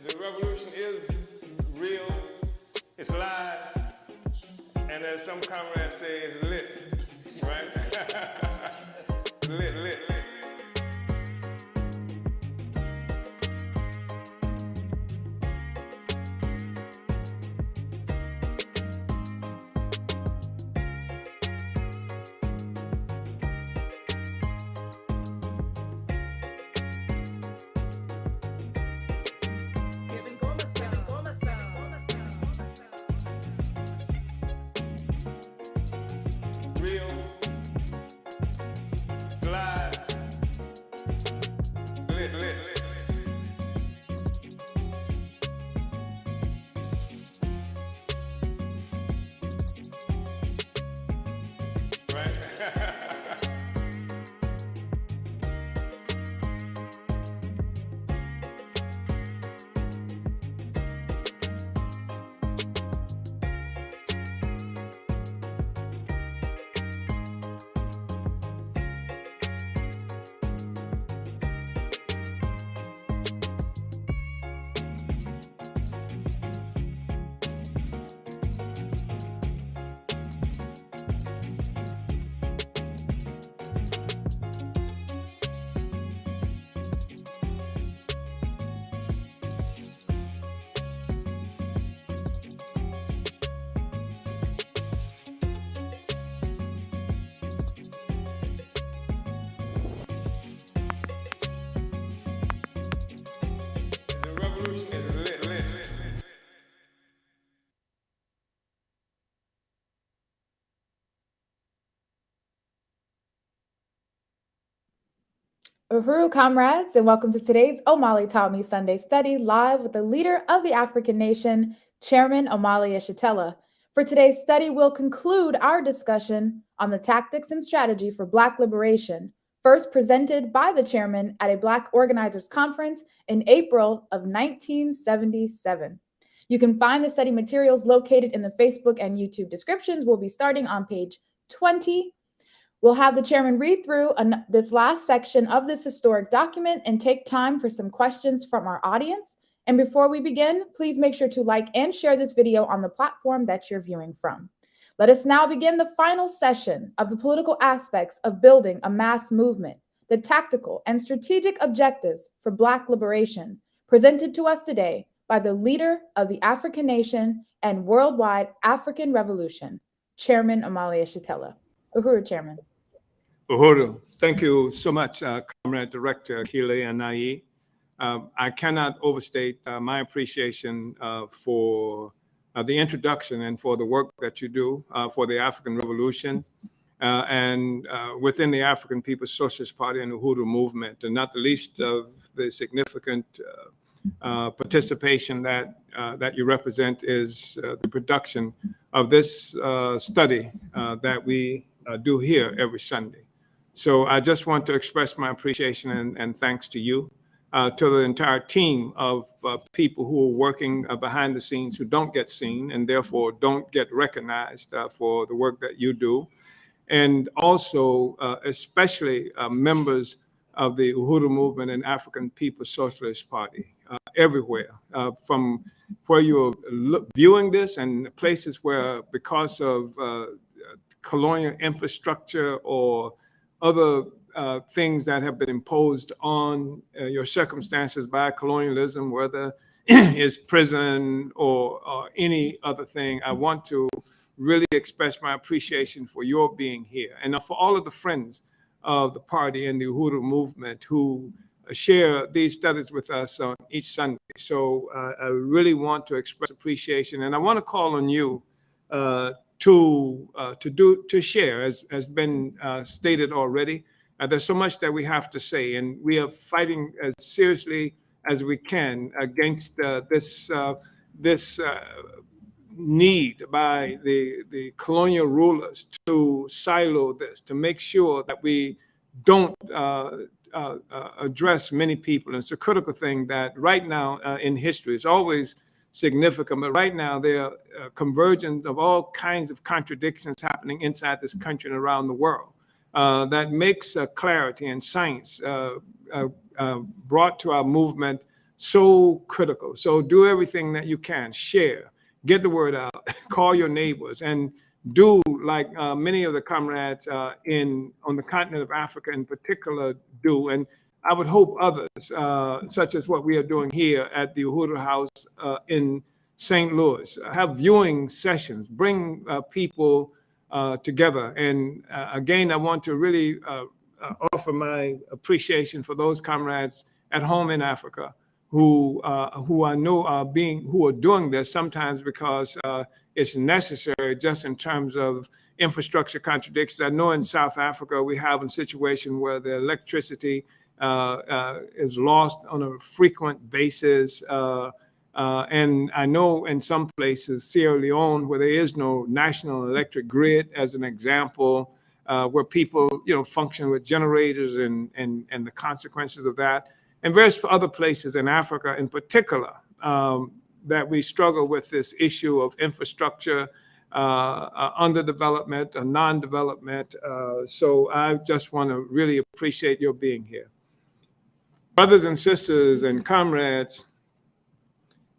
The revolution is real, it's live, and as some comrades say, it's lit, right? lit, lit, lit. Real, live, lit, lit, lit. Right? The revolution is lit, lit, lit. Uhuru comrades, and welcome to today's Omali Taught Me Sunday Study live with the leader of the African nation, Chairman Omali Yeshitela. For today's study, we'll conclude our discussion on the tactics and strategy for Black liberation, first presented by the chairman at a Black Organizers Conference in April of 1977. You can find the study materials located in the Facebook and YouTube descriptions. We'll be starting on page 20. We'll have the chairman read through this last section of this historic document and take time for some questions from our audience. And before we begin, please make sure to like and share this video on the platform that you're viewing from. Let us now begin the final session of the political aspects of building a mass movement, the tactical and strategic objectives for Black liberation, presented to us today by the leader of the African nation and worldwide African revolution, Chairman Omali Yeshitela. Uhuru, Chairman. Uhuru, thank you so much, Comrade Director Kile and Nai. I cannot overstate my appreciation for the introduction and for the work that you do for the African Revolution and within the African People's Socialist Party and the Uhuru movement, and not the least of the significant participation that you represent is the production of this study that we do here every Sunday. So I just want to express my appreciation and thanks to you, to the entire team of people who are working behind the scenes who don't get seen and therefore don't get recognized for the work that you do. And also, especially members of the Uhuru movement and African People's Socialist Party everywhere, from where you're viewing this and places where, because of colonial infrastructure or other things that have been imposed on your circumstances by colonialism, whether it's prison or any other thing, I want to really express my appreciation for your being here and for all of the friends of the party and the Uhuru movement who share these studies with us on each Sunday. So I really want to express appreciation, and I want to call on you to share, as has been stated already. There's so much that we have to say, and we are fighting as seriously as we can against this need by the colonial rulers to silo this, to make sure that we don't address many people. And it's a critical thing that right now in history, it's always significant, but right now there are convergence of all kinds of contradictions happening inside this country and around the world that makes clarity and science brought to our movement so critical. So do everything that you can, share, get the word out, call your neighbors, and do like many of the comrades on the continent of Africa in particular do. And I would hope others, such as what we are doing here at the Uhuru House in St. Louis, have viewing sessions, bring people together. And again, I want to really offer my appreciation for those comrades at home in Africa who I know are doing this sometimes because it's necessary just in terms of infrastructure contradictions. I know in South Africa we have a situation where the electricity is lost on a frequent basis. And I know in some places, Sierra Leone, where there is no national electric grid, as an example, where people, function with generators and the consequences of that, and various other places in Africa in particular, that we struggle with this issue of infrastructure, underdevelopment, non-development. So I just want to really appreciate your being here. Brothers and sisters and comrades,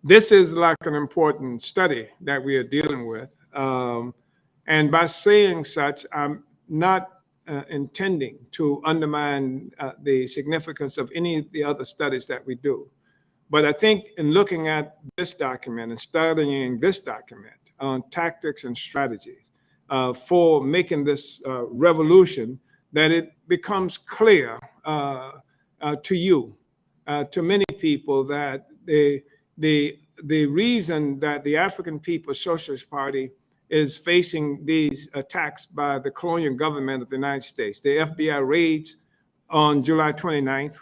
this is like an important study that we are dealing with. And by saying such, I'm not intending to undermine the significance of any of the other studies that we do. But I think in looking at this document and studying this document on tactics and strategies for making this revolution, that it becomes clear to you, to many people, that the reason that the African People's Socialist Party is facing these attacks by the colonial government of the United States, the FBI raids on July 29th,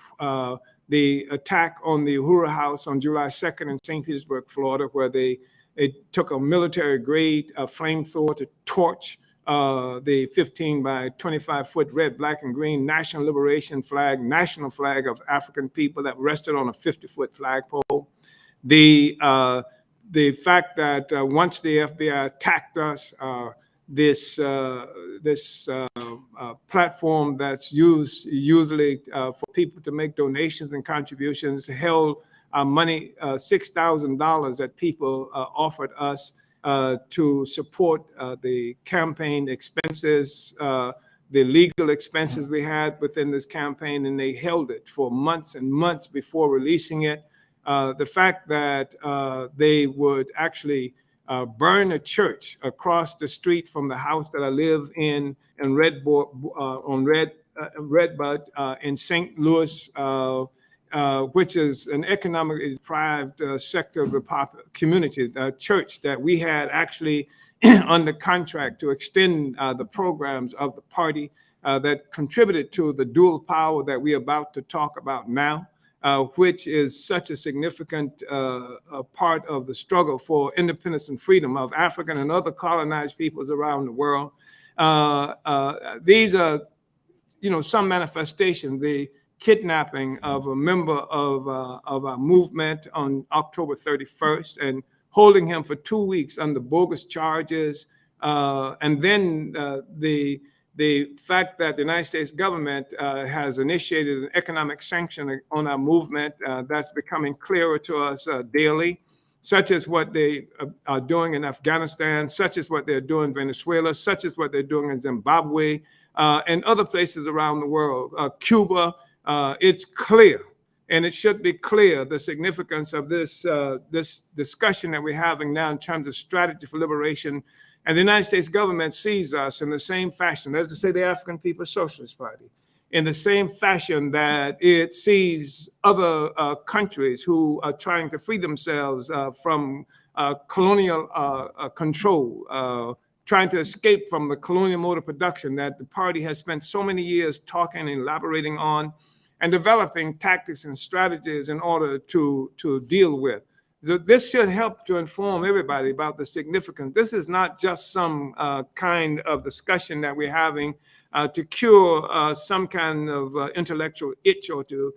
the attack on the Uhuru House on July 2nd in St. Petersburg, Florida, where they took a military-grade flamethrower to torch the 15 by 25-foot red, black, and green national liberation flag, national flag of African people that rested on a 50-foot flagpole. The fact that once the FBI attacked us, this platform that's used usually for people to make donations and contributions held money, $6,000 that people offered us to support the campaign expenses, the legal expenses we had within this campaign, and they held it for months and months before releasing it. The fact that they would actually burn a church across the street from the house that I live in Redbud in St. Louis, which is an economically deprived sector of the community, the church that we had actually under contract to extend the programs of the party that contributed to the dual power that we're about to talk about now. Which is such a significant part of the struggle for independence and freedom of African and other colonized peoples around the world. These are, some manifestation. The kidnapping of a member of our movement on October 31st and holding him for 2 weeks under bogus charges, and then the fact that the United States government has initiated an economic sanction on our movement that's becoming clearer to us daily, such as what they are doing in Afghanistan, such as what they're doing in Venezuela, such as what they're doing in Zimbabwe, and other places around the world, Cuba. It's clear, and it should be clear, the significance of this discussion that we're having now in terms of strategy for liberation. And the United States government sees us in the same fashion, as to say the African People's Socialist Party, in the same fashion that it sees other countries who are trying to free themselves from colonial control, trying to escape from the colonial mode of production that the party has spent so many years talking and elaborating on and developing tactics and strategies in order to deal with. So this should help to inform everybody about the significance. This is not just some kind of discussion that we're having to cure some kind of intellectual itch or to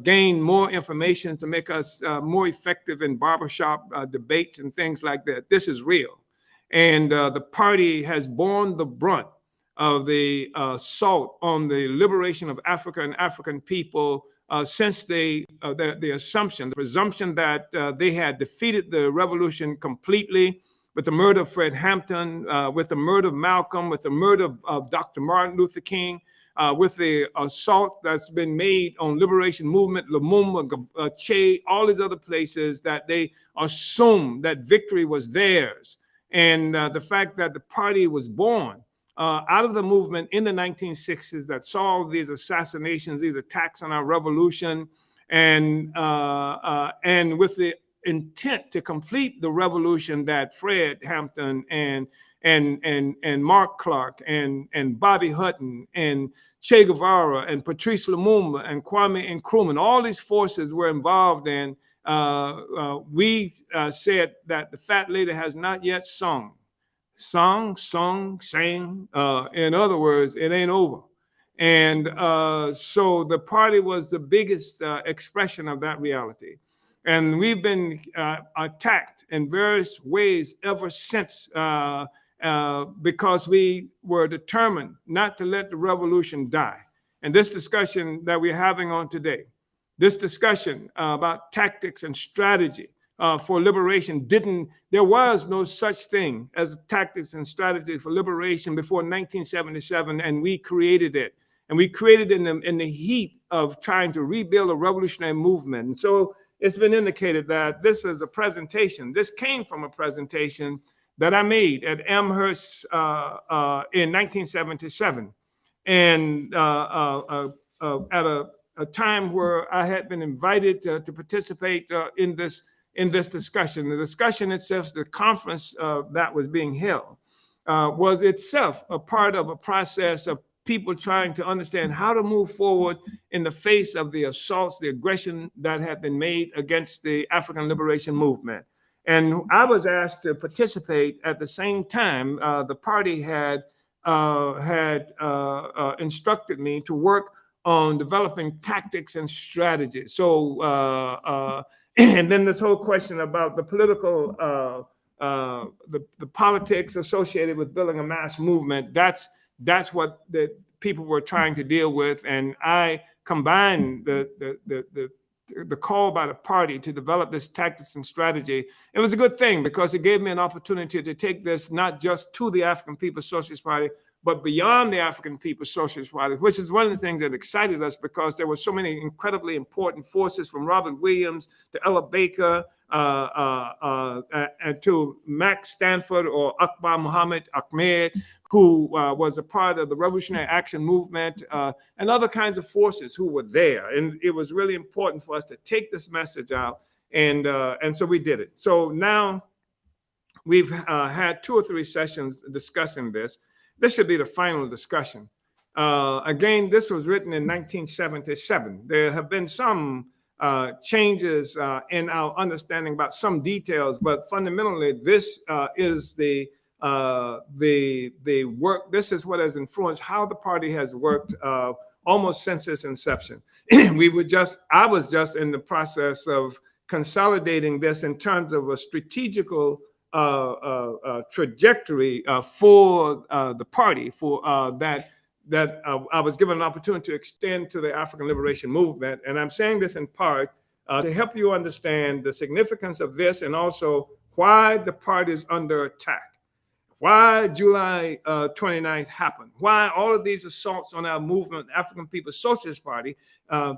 gain more information to make us more effective in barbershop debates and things like that. This is real. And the party has borne the brunt of the assault on the liberation of Africa and African people since the assumption, the presumption that they had defeated the revolution completely with the murder of Fred Hampton, with the murder of Malcolm, with the murder of Dr. Martin Luther King, with the assault that's been made on liberation movement, Lumumba, Che, all these other places, that they assumed that victory was theirs. And the fact that the party was born out of the movement in the 1960s that saw these assassinations, these attacks on our revolution, and with the intent to complete the revolution that Fred Hampton and Mark Clark and Bobby Hutton and Che Guevara and Patrice Lumumba and Kwame Nkrumah, all these forces were involved in. We said that the fat lady has not yet sung. Sung, sang. In other words, it ain't over. And so the party was the biggest expression of that reality. And we've been attacked in various ways ever since because we were determined not to let the revolution die. And this discussion that we're having on today, this discussion about tactics and strategy for liberation there was no such thing as tactics and strategy for liberation before 1977, and we created it. And we created it in the heat of trying to rebuild a revolutionary movement. And so it's been indicated that this is a presentation. This came from a presentation that I made at Amherst in 1977. And at a time where I had been invited to participate in this discussion. The discussion itself, the conference that was being held, was itself a part of a process of people trying to understand how to move forward in the face of the assaults, the aggression that had been made against the African liberation movement. And I was asked to participate at the same time. The party had instructed me to work on developing tactics and strategies. So, and then this whole question about the political, the politics associated with building a mass movement, that's what the people were trying to deal with. And I combined the call by the party to develop this tactics and strategy. It was a good thing because it gave me an opportunity to take this not just to the African People's Socialist Party, but beyond the African People's Socialist Party, which is one of the things that excited us because there were so many incredibly important forces, from Robert Williams to Ella Baker and to Max Stanford or Akbar Muhammad Ahmed, who was a part of the Revolutionary Action Movement, and other kinds of forces who were there. And it was really important for us to take this message out. And so we did it. So now we've had 2 or 3 sessions discussing this. This should be the final discussion. Again, this was written in 1977. There have been some changes in our understanding about some details, but fundamentally, this is the work. This is what has influenced how the party has worked almost since its inception. I was just in the process of consolidating this in terms of a strategical trajectory for the party, for that I was given an opportunity to extend to the African liberation movement. And I'm saying this in part to help you understand the significance of this and also why the party is under attack, why July 29th happened, why all of these assaults on our movement, African People's Socialist Party.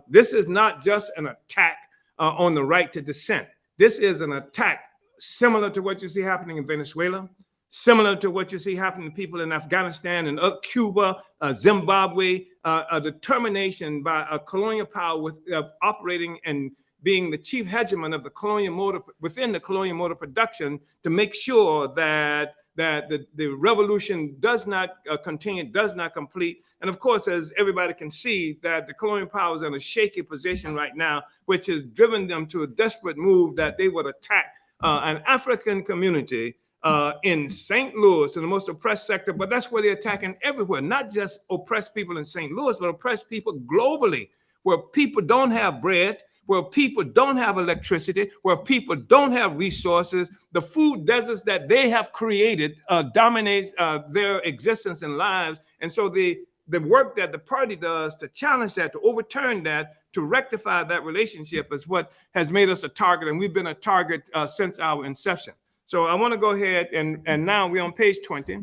This is not just an attack on the right to dissent. This is an attack similar to what you see happening in Venezuela, similar to what you see happening to people in Afghanistan and Cuba, Zimbabwe, a determination by a colonial power with operating and being the chief hegemon of the colonial mode within the colonial mode of production to make sure that the revolution does not continue, does not complete. And of course, as everybody can see, that the colonial power is in a shaky position right now, which has driven them to a desperate move that they would attack an African community in St. Louis, in the most oppressed sector, but that's where they're attacking everywhere, not just oppressed people in St. Louis, but oppressed people globally, where people don't have bread, where people don't have electricity, where people don't have resources. The food deserts that they have created dominates their existence and lives. And so the work that the party does to challenge that, to overturn that, to rectify that relationship is what has made us a target, and we've been a target since our inception. So I want to go ahead, and now we're on page 20.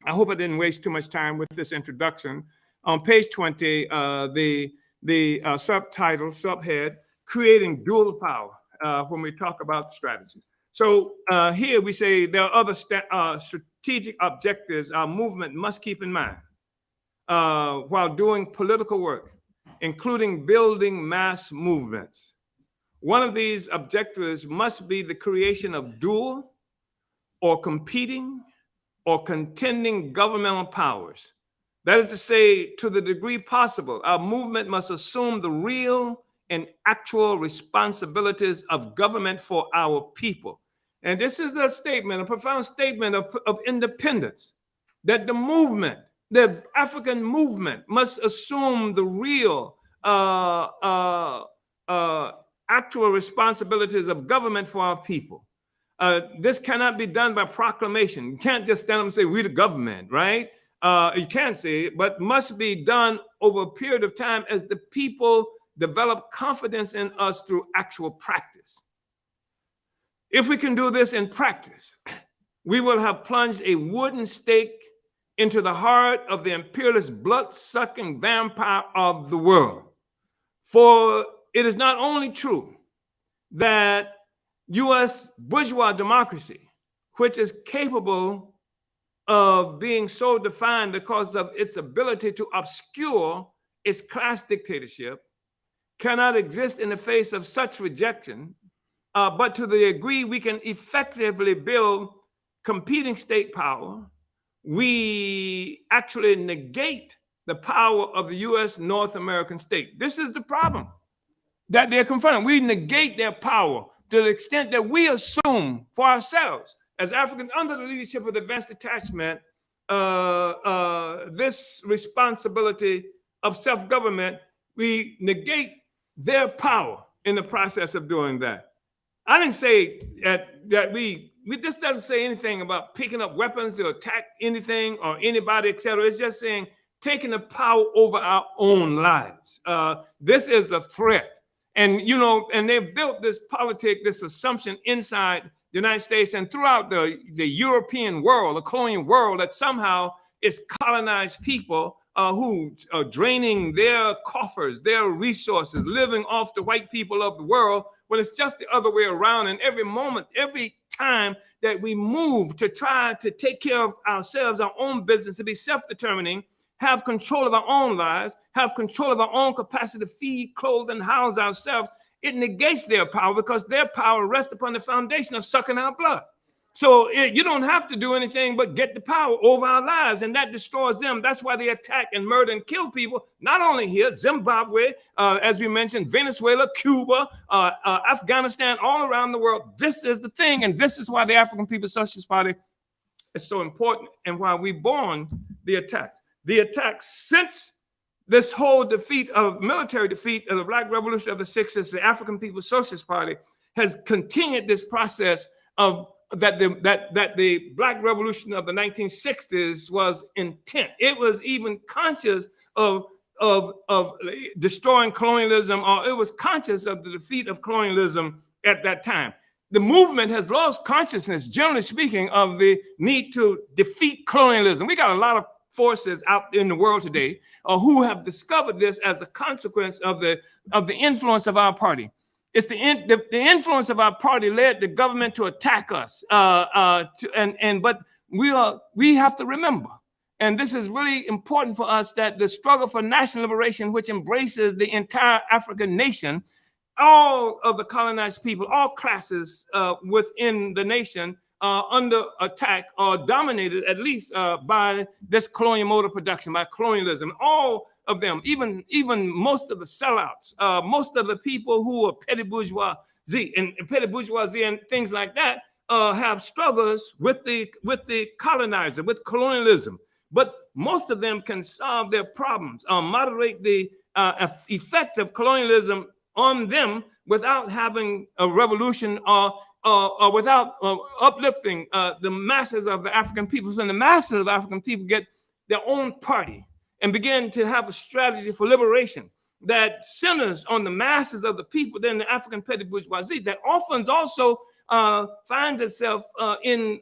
I hope I didn't waste too much time with this introduction. On page 20, the subhead, Creating Dual Power, when we talk about strategies. So here we say there are other strategic objectives our movement must keep in mind while doing political work, including building mass movements. One of these objectives must be the creation of dual or competing or contending governmental powers. That is to say, to the degree possible, our movement must assume the real and actual responsibilities of government for our people. And this is a statement, a profound statement of independence, that the movement, the African movement, must assume the real actual responsibilities of government for our people. This cannot be done by proclamation. You can't just stand up and say, we the government, right? You can't say it, but must be done over a period of time as the people develop confidence in us through actual practice. If we can do this in practice, we will have plunged a wooden stake into the heart of the imperialist blood-sucking vampire of the world. For it is not only true that U.S. bourgeois democracy, which is capable of being so defined because of its ability to obscure its class dictatorship, cannot exist in the face of such rejection, but to the degree we can effectively build competing state power, we actually negate the power of the U.S. North American state. This is the problem that they're confronting. We negate their power to the extent that we assume for ourselves, as Africans under the leadership of the Advanced Detachment, this responsibility of self-government. We negate their power in the process of doing that. I didn't say that we this doesn't say anything about picking up weapons to attack anything or anybody, etc. It's just saying taking the power over our own lives. This is a threat. And, you know, and they've built this politic, this assumption inside the United States and throughout the European world, the colonial world, that somehow it's colonized people who are draining their coffers, their resources, living off the white people of the world, when it's just the other way around. And every moment, every time that we move to try to take care of ourselves, our own business, to be self-determining, have control of our own lives, have control of our own capacity to feed, clothe, and house ourselves, it negates their power because their power rests upon the foundation of sucking our blood. So you don't have to do anything but get the power over our lives, and that destroys them. That's why they attack and murder and kill people, not only here, Zimbabwe, as we mentioned, Venezuela, Cuba, Afghanistan, all around the world. This is the thing, and this is why the African People's Socialist Party is so important and why we born the attacks. The attacks since this whole military defeat of the Black Revolution of the 60s, the African People's Socialist Party has continued this process of that the Black Revolution of the 1960s was intent. It was even conscious of destroying colonialism, or it was conscious of the defeat of colonialism at that time. The movement has lost consciousness, generally speaking, of the need to defeat colonialism. We got a lot of forces out in the world today who have discovered this as a consequence of the influence of our party. It's the influence of our party led the government to attack us, but we have to remember, and this is really important for us, that the struggle for national liberation, which embraces the entire African nation, all of the colonized people, all classes within the nation, under attack or dominated at least by this colonial mode of production, by colonialism. All of them, even most of the sellouts, most of the people who are petty bourgeoisie and things like that, have struggles with the colonizer, with colonialism. But most of them can solve their problems, moderate the effect of colonialism on them without having a revolution or without uplifting the masses of the African people. When the masses of African people get their own party and begin to have a strategy for liberation that centers on the masses of the people than the African petty bourgeoisie, that often also finds itself in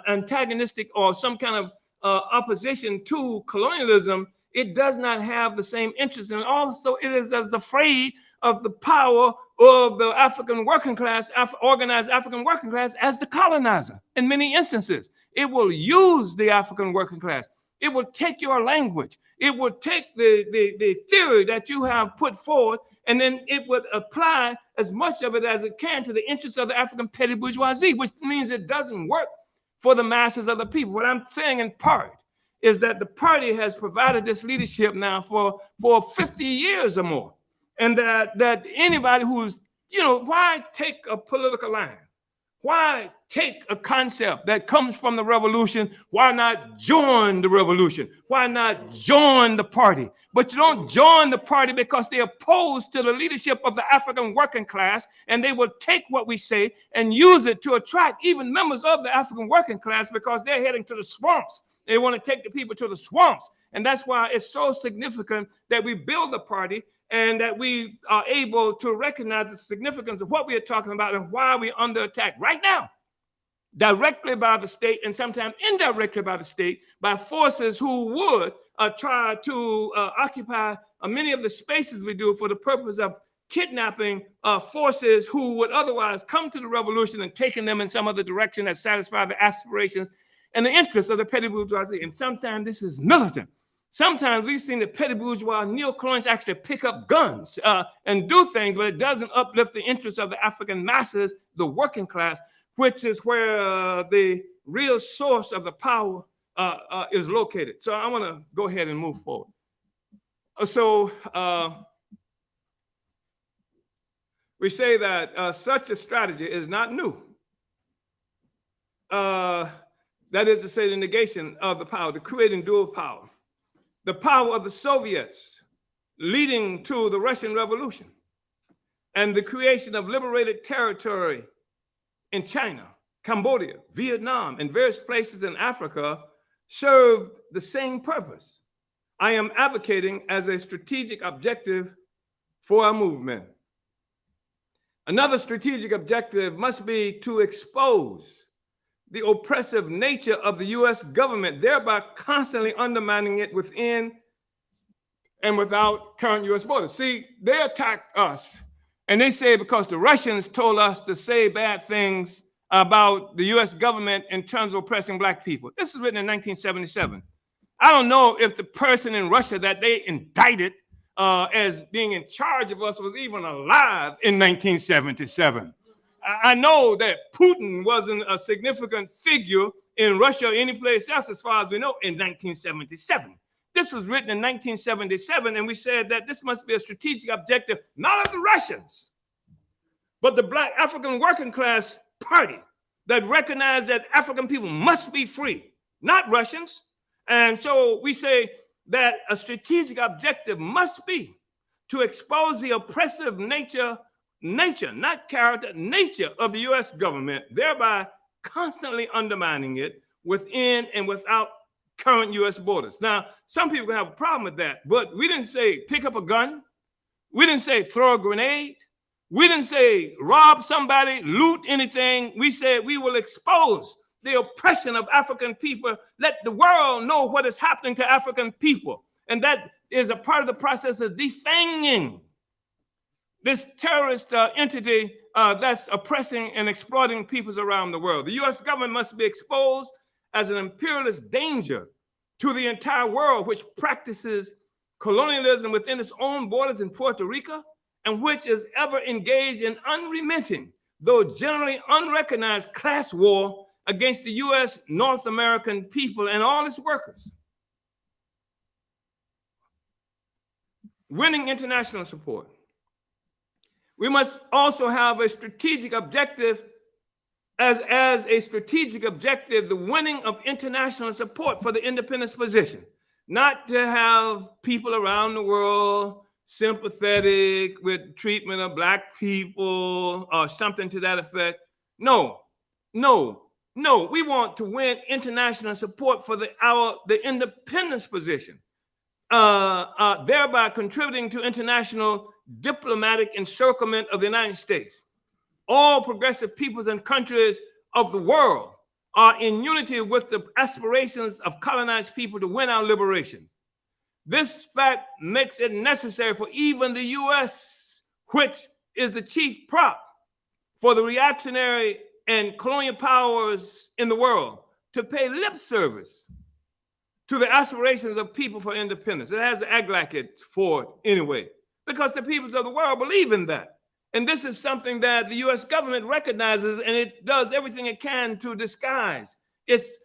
antagonistic or some kind of opposition to colonialism, it does not have the same interest. And also it is as afraid of the power of the African working class, organized African working class, as the colonizer. In many instances, it will use the African working class. It will take your language. It will take the theory that you have put forward, and then it would apply as much of it as it can to the interests of the African petty bourgeoisie, which means it doesn't work for the masses of the people. What I'm saying in part is that the party has provided this leadership now for 50 years or more. And that anybody who's, why take a political line? Why take a concept that comes from the revolution? Why not join the revolution? Why not join the party? But you don't join the party because they're opposed to the leadership of the African working class, and they will take what we say and use it to attract even members of the African working class because they're heading to the swamps. They want to take the people to the swamps. And that's why it's so significant that we build a party and that we are able to recognize the significance of what we are talking about and why we're under attack right now, directly by the state and sometimes indirectly by the state, by forces who would try to occupy many of the spaces we do for the purpose of kidnapping forces who would otherwise come to the revolution and taking them in some other direction that satisfy the aspirations and the interests of the petty bourgeoisie. And sometimes this is militant. Sometimes we've seen the petty bourgeois neo-colonials actually pick up guns and do things, but it doesn't uplift the interests of the African masses, the working class, which is where the real source of the power is located. So I want to go ahead and move forward. So we say that such a strategy is not new. That is to say, the negation of the power, the creating dual power. The power of the Soviets leading to the Russian Revolution and the creation of liberated territory in China, Cambodia, Vietnam, and various places in Africa served the same purpose. I am advocating as a strategic objective for our movement. Another strategic objective must be to expose the oppressive nature of the U.S. government, thereby constantly undermining it within and without current U.S. borders. See, they attack us, and they say because the Russians told us to say bad things about the U.S. government in terms of oppressing Black people. This is written in 1977. I don't know if the person in Russia that they indicted as being in charge of us was even alive in 1977. I know that Putin wasn't a significant figure in Russia or any place else, as far as we know, in 1977. This was written in 1977, and we said that this must be a strategic objective, not of the Russians, but the Black African working class party that recognized that African people must be free, not Russians. And so we say that a strategic objective must be to expose the oppressive nature, not character, nature of the U.S. government, thereby constantly undermining it within and without current U.S. borders. Now, some people have a problem with that, but we didn't say pick up a gun. We didn't say throw a grenade. We didn't say rob somebody, loot anything. We said we will expose the oppression of African people. Let the world know what is happening to African people. And that is a part of the process of defanging this terrorist entity that's oppressing and exploiting peoples around the world. The U.S. government must be exposed as an imperialist danger to the entire world, which practices colonialism within its own borders in Puerto Rico, and which is ever engaged in unremitting, though generally unrecognized, class war against the U.S. North American people and all its workers. Winning international support. We must also have a strategic objective, as a strategic objective, the winning of international support for the independence position. Not to have people around the world sympathetic with treatment of Black people or something to that effect. No. We want to win international support for the independence position. thereby contributing to international diplomatic encirclement of the United States. All progressive peoples and countries of the world are in unity with the aspirations of colonized people to win our liberation. This fact makes it necessary for even the U.S., which is the chief prop for the reactionary and colonial powers in the world, to pay lip service to the aspirations of people for independence. It has to act like it's for it anyway, because the peoples of the world believe in that. And this is something that the U.S. government recognizes, and it does everything it can to disguise its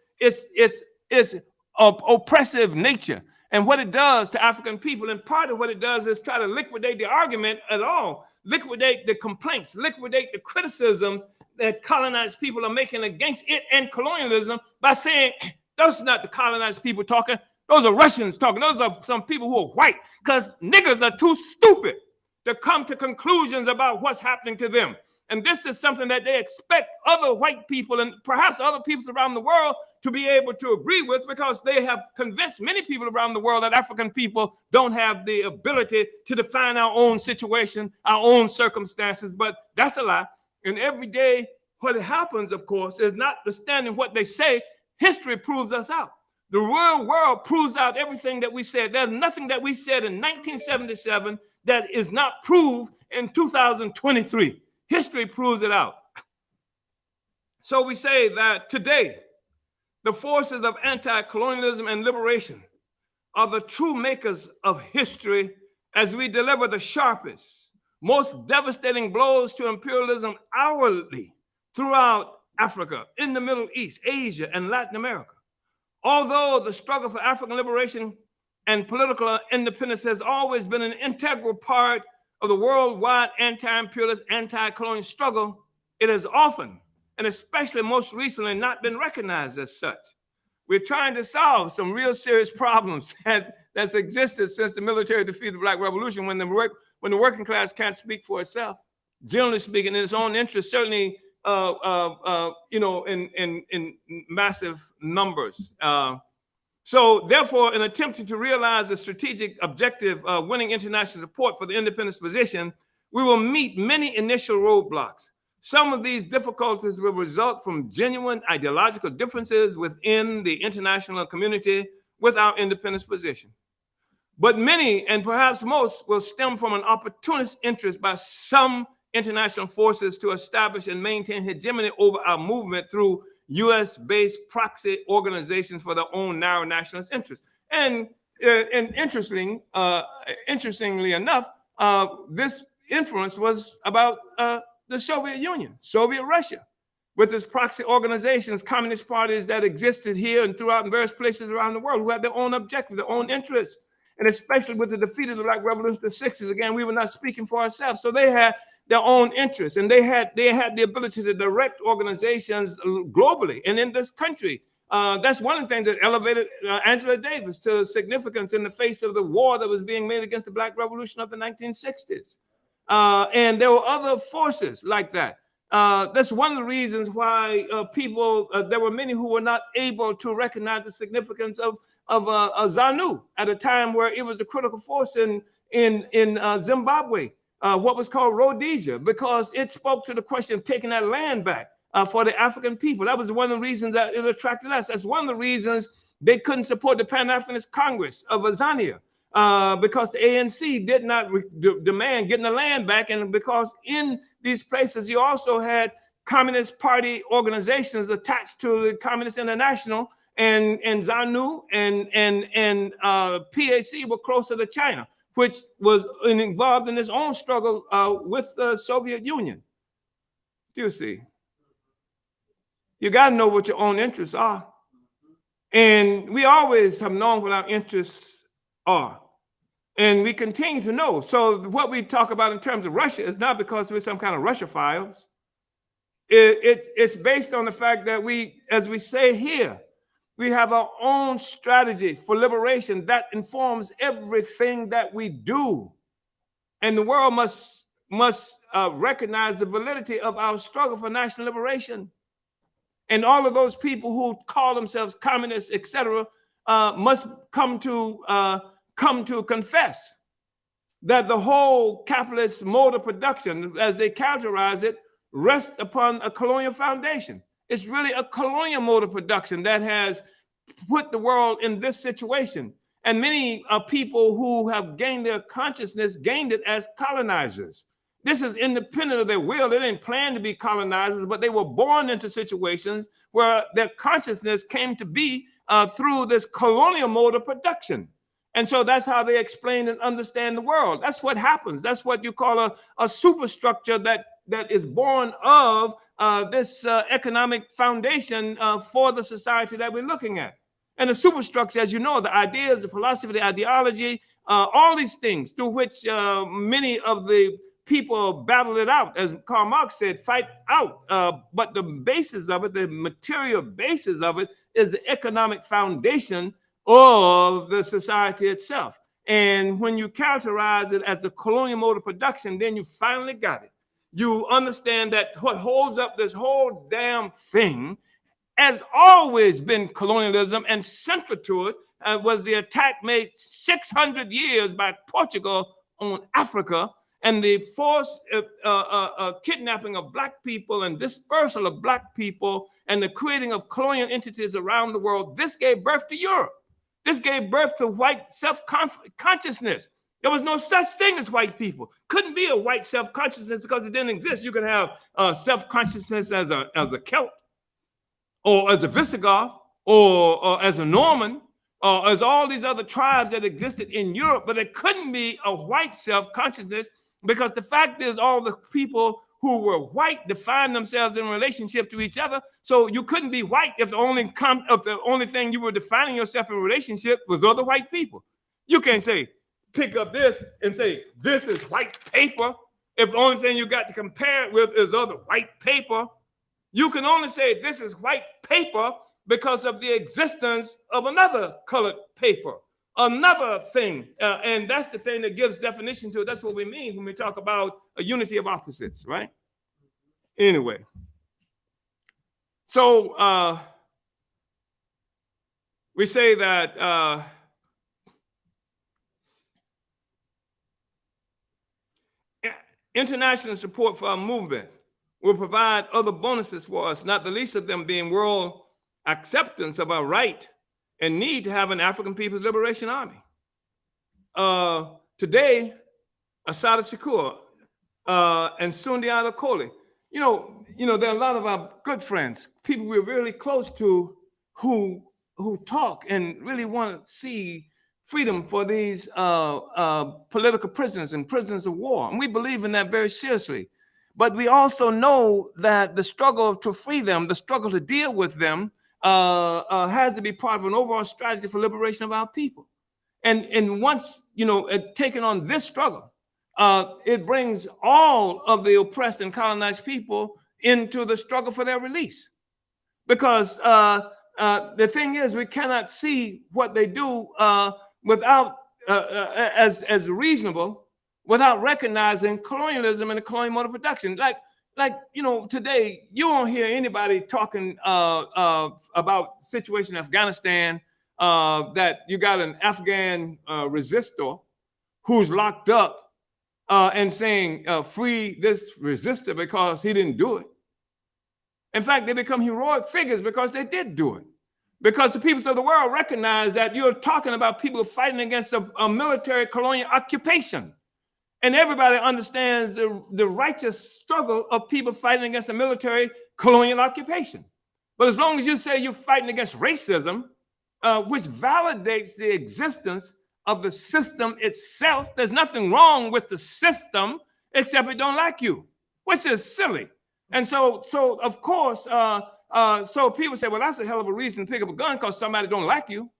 oppressive nature. And what it does to African people, and part of what it does is try to liquidate the argument at all, liquidate the complaints, liquidate the criticisms that colonized people are making against it and colonialism by saying, those are not the colonized people talking, those are Russians talking, those are some people who are white, because niggers are too stupid to come to conclusions about what's happening to them. And this is something that they expect other white people and perhaps other peoples around the world to be able to agree with, because they have convinced many people around the world that African people don't have the ability to define our own situation, our own circumstances. But that's a lie. And every day what happens, of course, is notwithstanding what they say, history proves us out. The real world proves out everything that we said. There's nothing that we said in 1977 that is not proved in 2023. History proves it out. So we say that today, the forces of anti-colonialism and liberation are the true makers of history as we deliver the sharpest, most devastating blows to imperialism hourly throughout Africa, in the Middle East, Asia, and Latin America. Although the struggle for African liberation and political independence has always been an integral part of the worldwide anti-imperialist, anti-colonial struggle, it has often, and especially most recently, not been recognized as such. We're trying to solve some real serious problems that's existed since the military defeated the Black Revolution, when the working class can't speak for itself, generally speaking, in its own interest, certainly in massive numbers. So therefore, in attempting to realize the strategic objective of winning international support for the independence position, we will meet many initial roadblocks. Some of these difficulties will result from genuine ideological differences within the international community with our independence position. But many, and perhaps most, will stem from an opportunist interest by some international forces to establish and maintain hegemony over our movement through U.S.-based proxy organizations for their own narrow nationalist interests. And interestingly enough, this influence was about the Soviet Union, Soviet Russia, with its proxy organizations, communist parties that existed here and throughout in various places around the world, who had their own objectives, their own interests. And especially with the defeat of the Black Revolution of the 60s, again, we were not speaking for ourselves. So they had their own interests, and they had the ability to direct organizations globally and in this country. That's one of the things that elevated Angela Davis to significance in the face of the war that was being made against the Black Revolution of the 1960s. And there were other forces like that. That's one of the reasons why there were many who were not able to recognize the significance of ZANU at a time where it was a critical force in Zimbabwe. What was called Rhodesia, because it spoke to the question of taking that land back for the African people. That was one of the reasons that it attracted us. That's one of the reasons they couldn't support the Pan-Africanist Congress of Azania, because the ANC did not demand getting the land back, and because in these places you also had Communist Party organizations attached to the Communist International, and ZANU and PAC were closer to China, which was involved in its own struggle with the Soviet Union. Do you see? You got to know what your own interests are. And we always have known what our interests are. And we continue to know. So what we talk about in terms of Russia is not because we're some kind of Russophiles. It's based on the fact that we, as we say here, we have our own strategy for liberation that informs everything that we do. And the world must recognize the validity of our struggle for national liberation. And all of those people who call themselves communists, etc., must come to come to confess that the whole capitalist mode of production, as they characterize it, rests upon a colonial foundation. It's really a colonial mode of production that has put the world in this situation. And many people who have gained their consciousness gained it as colonizers. This is independent of their will. They didn't plan to be colonizers, but they were born into situations where their consciousness came to be through this colonial mode of production. And so that's how they explain and understand the world. That's what happens. That's what you call a superstructure that is born of this economic foundation for the society that we're looking at. And the superstructure, as you know, the ideas, the philosophy, the ideology, all these things through which many of the people battle it out, as Karl Marx said, fight out. But the basis of it, the material basis of it, is the economic foundation of the society itself. And when you characterize it as the colonial mode of production, then you finally got it. You understand that what holds up this whole damn thing has always been colonialism, and central to it was the attack made 600 years by Portugal on Africa, and the forced kidnapping of Black people and dispersal of Black people and the creating of colonial entities around the world. This gave birth to Europe. This gave birth to white self-consciousness. There was no such thing as white people. Couldn't be a white self-consciousness because it didn't exist. You could have self-consciousness as a Celt, or as a Visigoth, or as a Norman, or as all these other tribes that existed in Europe, but it couldn't be a white self-consciousness, because the fact is all the people who were white defined themselves in relationship to each other. So you couldn't be white if the only thing you were defining yourself in relationship was other white people. You can't say, pick up this and say, this is white paper, if the only thing you got to compare it with is other white paper. You can only say this is white paper because of the existence of another colored paper, another thing. And that's the thing that gives definition to it. That's what we mean when we talk about a unity of opposites, right? Anyway, so we say that international support for our movement will provide other bonuses for us, not the least of them being world acceptance of our right and need to have an African People's Liberation Army. Today, Assata Shakur and Sundiata Acoli, you know, there are a lot of our good friends, people we're really close to, who talk and really want to see freedom for these political prisoners and prisoners of war. And we believe in that very seriously. But we also know that the struggle to free them, the struggle to deal with them, has to be part of an overall strategy for liberation of our people. And once, taking on this struggle, it brings all of the oppressed and colonized people into the struggle for their release. Because the thing is, we cannot see what they do without as reasonable, without recognizing colonialism and the colonial mode of production. Like today you won't hear anybody talking about the situation in Afghanistan, that you got an Afghan resistor who's locked up and saying free this resistor because he didn't do it. In fact, they become heroic figures because they did do it. Because the peoples of the world recognize that you're talking about people fighting against a military colonial occupation. And everybody understands the righteous struggle of people fighting against a military colonial occupation. But as long as you say you're fighting against racism, which validates the existence of the system itself, there's nothing wrong with the system except it don't like you, which is silly. And so of course, so people say, well, that's a hell of a reason to pick up a gun because somebody don't like you,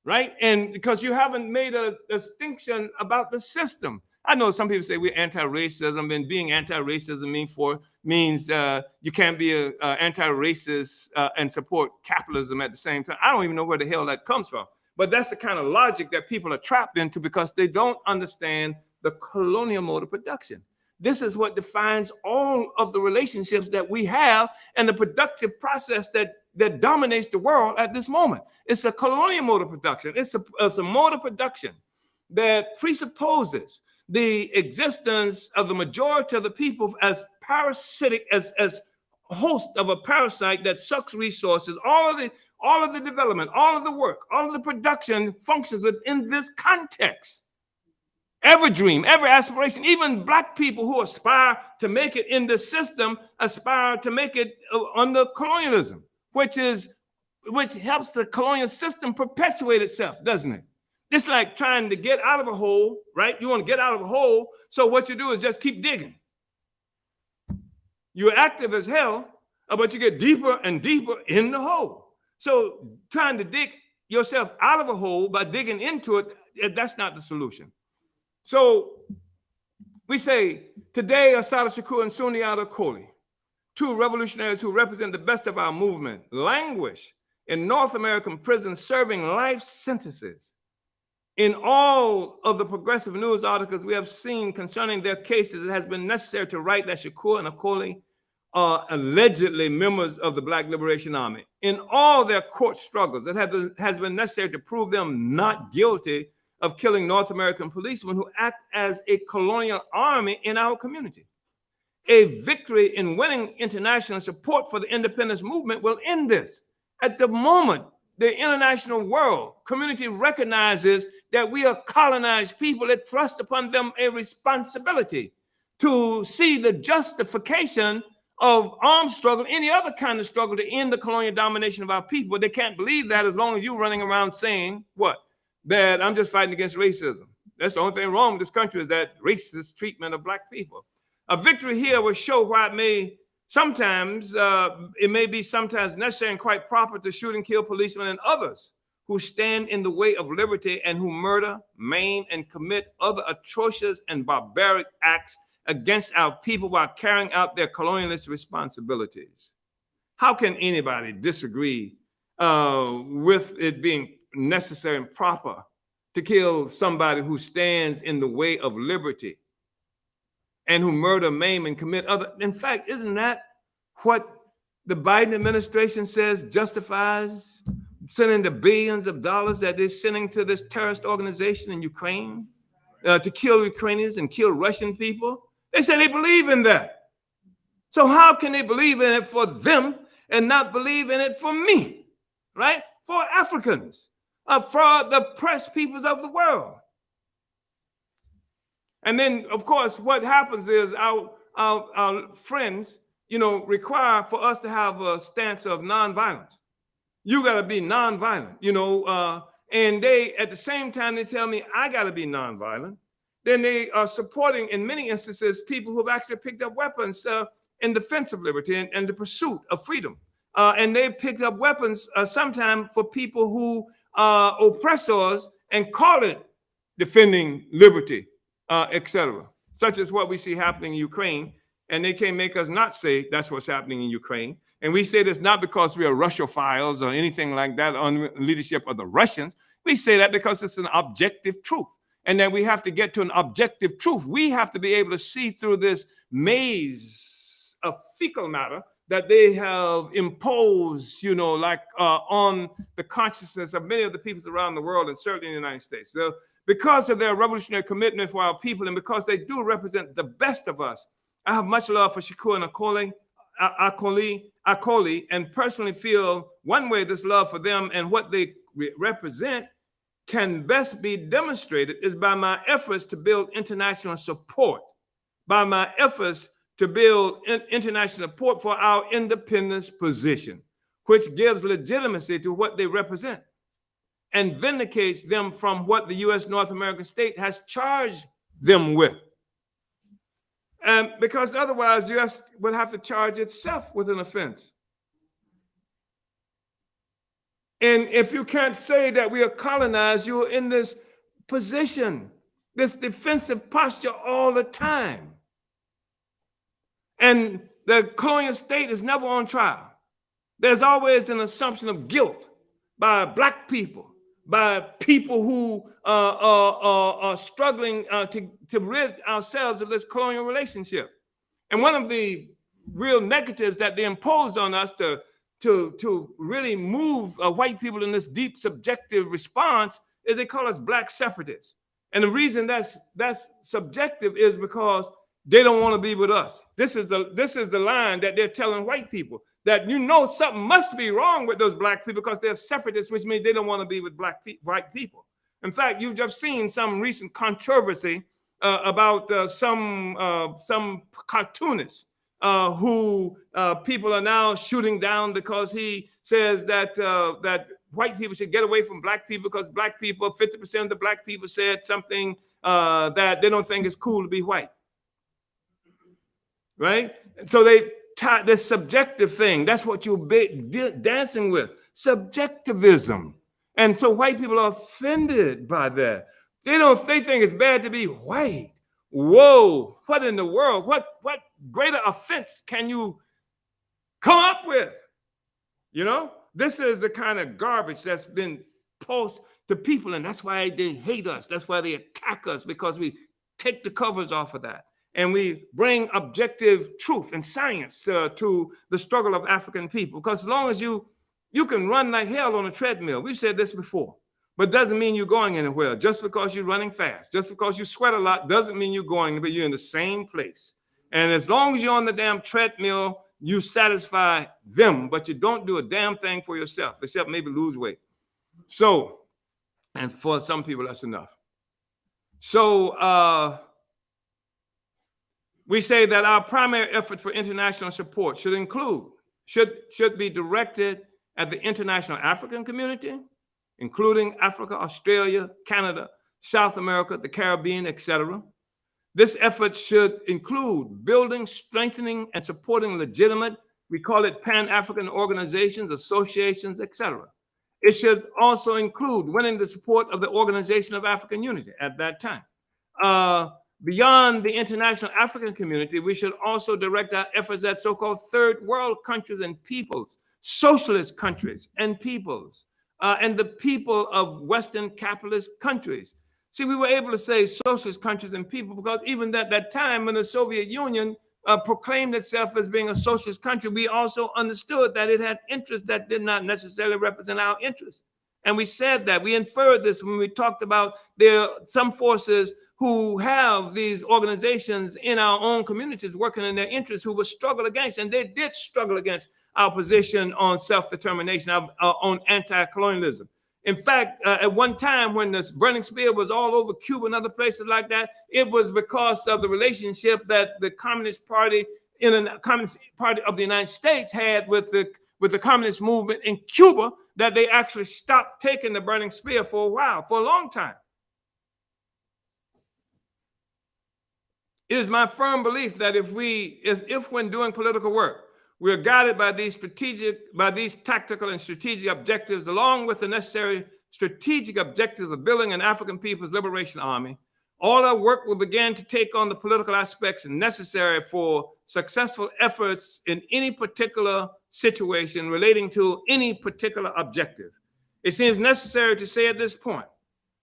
right? And because you haven't made a distinction about the system. I know some people say we're anti-racism, and being anti-racism means you can't be an anti-racist and support capitalism at the same time. I don't even know where the hell that comes from. But that's the kind of logic that people are trapped into because they don't understand the colonial mode of production. This is what defines all of the relationships that we have and the productive process that dominates the world at this moment. It's a colonial mode of production. It's a mode of production that presupposes the existence of the majority of the people as parasitic, as host of a parasite that sucks resources. All of the development, all of the work, all of the production functions within this context. Every dream, every aspiration, even Black people who aspire to make it in this system aspire to make it under colonialism, which helps the colonial system perpetuate itself, doesn't it? It's like trying to get out of a hole, right? You want to get out of a hole, so what you do is just keep digging. You're active as hell, but you get deeper and deeper in the hole. So trying to dig yourself out of a hole by digging into it, that's not the solution. So we say, today, Assata Shakur and Sundiata Acoli, two revolutionaries who represent the best of our movement, languish in North American prisons serving life sentences. In all of the progressive news articles we have seen concerning their cases, it has been necessary to write that Shakur and Acoli are allegedly members of the Black Liberation Army. In all their court struggles, it has been necessary to prove them not guilty of killing North American policemen who act as a colonial army in our community. A victory in winning international support for the independence movement will end this. At the moment, the international world community recognizes that we are colonized people. It thrusts upon them a responsibility to see the justification of armed struggle, any other kind of struggle to end the colonial domination of our people. They can't believe that as long as you're running around saying, what? That I'm just fighting against racism. That's the only thing wrong with this country, is that racist treatment of Black people. A victory here will show why it may be sometimes necessary and quite proper to shoot and kill policemen and others who stand in the way of liberty and who murder, maim, and commit other atrocious and barbaric acts against our people while carrying out their colonialist responsibilities. How can anybody disagree with it being necessary and proper to kill somebody who stands in the way of liberty and who murder, maim, and commit other? In fact, isn't that what the Biden administration says justifies sending the billions of dollars that they're sending to this terrorist organization in Ukraine to kill Ukrainians and kill Russian people? They say they believe in that. So how can they believe in it for them and not believe in it for me, right? For Africans, for the oppressed peoples of the world. And then, of course, what happens is our friends, require for us to have a stance of nonviolence. You got to be nonviolent, and they, at the same time, they tell me I got to be nonviolent. Then they are supporting, in many instances, people who have actually picked up weapons in defense of liberty and the pursuit of freedom. And they picked up weapons sometimes for people who are oppressors and call it defending liberty, etc. Such as what we see happening in Ukraine. And they can't make us not say that's what's happening in Ukraine. And we say this not because we are Russophiles or anything like that on leadership of the Russians. We say that because it's an objective truth, and that we have to get to an objective truth. We have to be able to see through this maze of fecal matter that they have imposed, on the consciousness of many of the peoples around the world, and certainly in the United States. So because of their revolutionary commitment for our people, and because they do represent the best of us, I have much love for Shakur and Acoli, and personally feel one way this love for them and what they represent can best be demonstrated is by my efforts to build international support, by my efforts to build international support for our independence position, which gives legitimacy to what they represent and vindicates them from what the U.S. North American state has charged them with. Because otherwise, the U.S. would have to charge itself with an offense. And if you can't say that we are colonized, you're in this position, this defensive posture all the time. And the colonial state is never on trial. There's always an assumption of guilt by Black people, by people who are struggling to rid ourselves of this colonial relationship. And one of the real negatives that they impose on us to really move white people in this deep subjective response is they call us black separatists. And the reason that's subjective is because they don't want to be with us. This is the line that they're telling white people, that something must be wrong with those black people because they're separatists, which means they don't want to be with white people. In fact, you've just seen some recent controversy about some cartoonist who people are now shooting down because he says that white people should get away from black people because black people, 50% of the black people said something that they don't think is cool to be white. Right? So they tie this subjective thing. That's what you're dancing with, subjectivism. And so white people are offended by that. They think it's bad to be white. Whoa, what in the world? What greater offense can you come up with? This is the kind of garbage that's been posed to people, and that's why they hate us. That's why they attack us, because we take the covers off of that. And we bring objective truth and science to the struggle of African people. Because as long as you can run like hell on a treadmill, we've said this before, but doesn't mean you're going anywhere. Just because you're running fast, just because you sweat a lot, doesn't mean you're going, but you're in the same place. And as long as you're on the damn treadmill, you satisfy them, but you don't do a damn thing for yourself, except maybe lose weight. So, and for some people, that's enough. So, we say that our primary effort for international support should be directed at the international African community, including Africa, Australia, Canada, South America, the Caribbean, etc. This effort should include building, strengthening, and supporting legitimate, we call it Pan-African organizations, associations, etc. It should also include winning the support of the Organization of African Unity at that time. Beyond the international African community, we should also direct our efforts at so-called third world countries and peoples, socialist countries and peoples, and the people of Western capitalist countries. See, we were able to say socialist countries and people because even at that time when the Soviet Union proclaimed itself as being a socialist country, we also understood that it had interests that did not necessarily represent our interests. And we said that, we inferred this when we talked about there are some forces who have these organizations in our own communities working in their interests who will struggle against, and they did struggle against our position on self-determination, on anti-colonialism. In fact, at one time when this burning spear was all over Cuba and other places like that, it was because of the relationship that the Communist Party of the United States had with the communist movement in Cuba that they actually stopped taking the burning spear for a while, for a long time. It is my firm belief that if when doing political work, we are guided by these tactical and strategic objectives, along with the necessary strategic objectives of building an African People's Liberation Army, all our work will begin to take on the political aspects necessary for successful efforts in any particular situation relating to any particular objective. It seems necessary to say at this point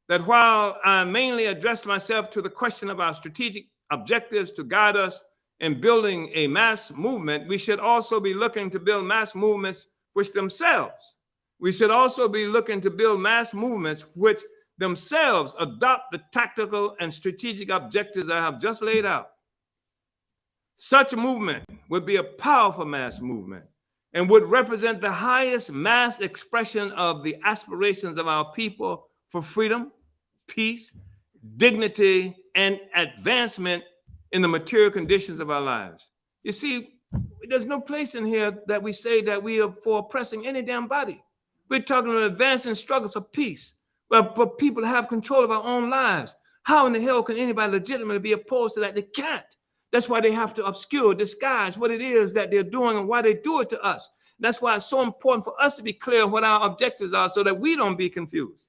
that while I mainly address myself to the question of our strategic objectives to guide us in building a mass movement, we should also be looking to build mass movements which themselves adopt the tactical and strategic objectives I have just laid out. Such a movement would be a powerful mass movement and would represent the highest mass expression of the aspirations of our people for freedom, peace, dignity, and advancement in the material conditions of our lives. You see, there's no place in here that we say that we are for oppressing any damn body. We're talking about advancing struggles for peace, but for people to have control of our own lives. How in the hell can anybody legitimately be opposed to that? They can't. That's why they have to obscure, disguise what it is that they're doing and why they do it to us. That's why it's so important for us to be clear what our objectives are so that we don't be confused.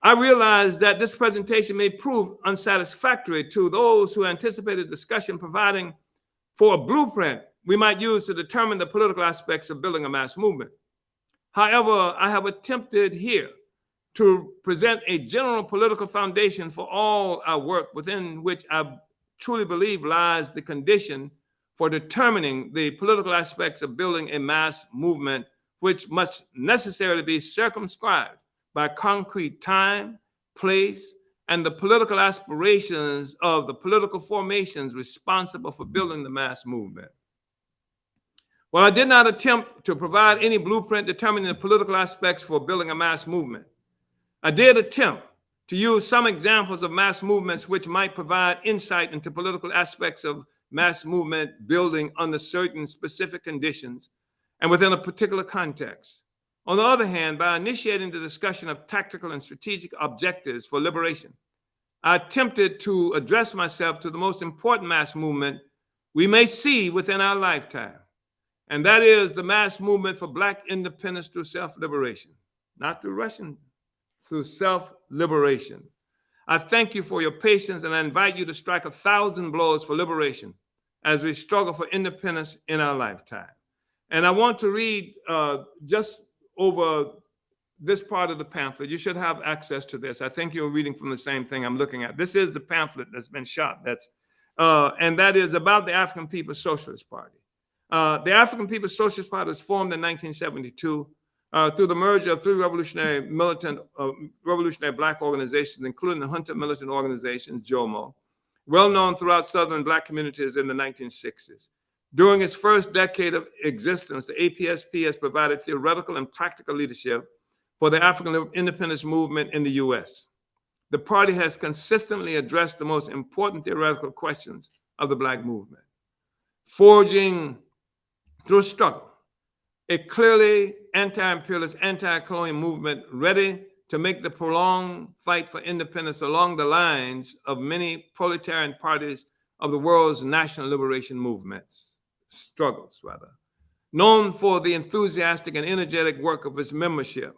I realize that this presentation may prove unsatisfactory to those who anticipated discussion providing for a blueprint we might use to determine the political aspects of building a mass movement. However, I have attempted here to present a general political foundation for all our work, within which I truly believe lies the condition for determining the political aspects of building a mass movement, which must necessarily be circumscribed by concrete time, place, and the political aspirations of the political formations responsible for building the mass movement. While I did not attempt to provide any blueprint determining the political aspects for building a mass movement, I did attempt to use some examples of mass movements which might provide insight into political aspects of mass movement building under certain specific conditions and within a particular context. On the other hand, by initiating the discussion of tactical and strategic objectives for liberation, I attempted to address myself to the most important mass movement we may see within our lifetime, and that is the mass movement for Black independence through self-liberation, not through Russian, through self-liberation. I thank you for your patience, and I invite you to strike 1,000 blows for liberation as we struggle for independence in our lifetime. And I want to read just over this part of the pamphlet. You should have access to this. I think you're reading from the same thing I'm looking at. This is the pamphlet that's been shot. And that is about the African People's Socialist Party. The African People's Socialist Party was formed in 1972 through the merger of three revolutionary Black organizations, including the Hunter Militant Organization, JOMO, well known throughout Southern Black communities in the 1960s. During its first decade of existence, the APSP has provided theoretical and practical leadership for the African independence movement in the U.S. The party has consistently addressed the most important theoretical questions of the Black movement, forging through struggle a clearly anti-imperialist, anti-colonial movement ready to make the prolonged fight for independence along the lines of many proletarian parties of the world's national liberation struggles. Known for the enthusiastic and energetic work of its membership,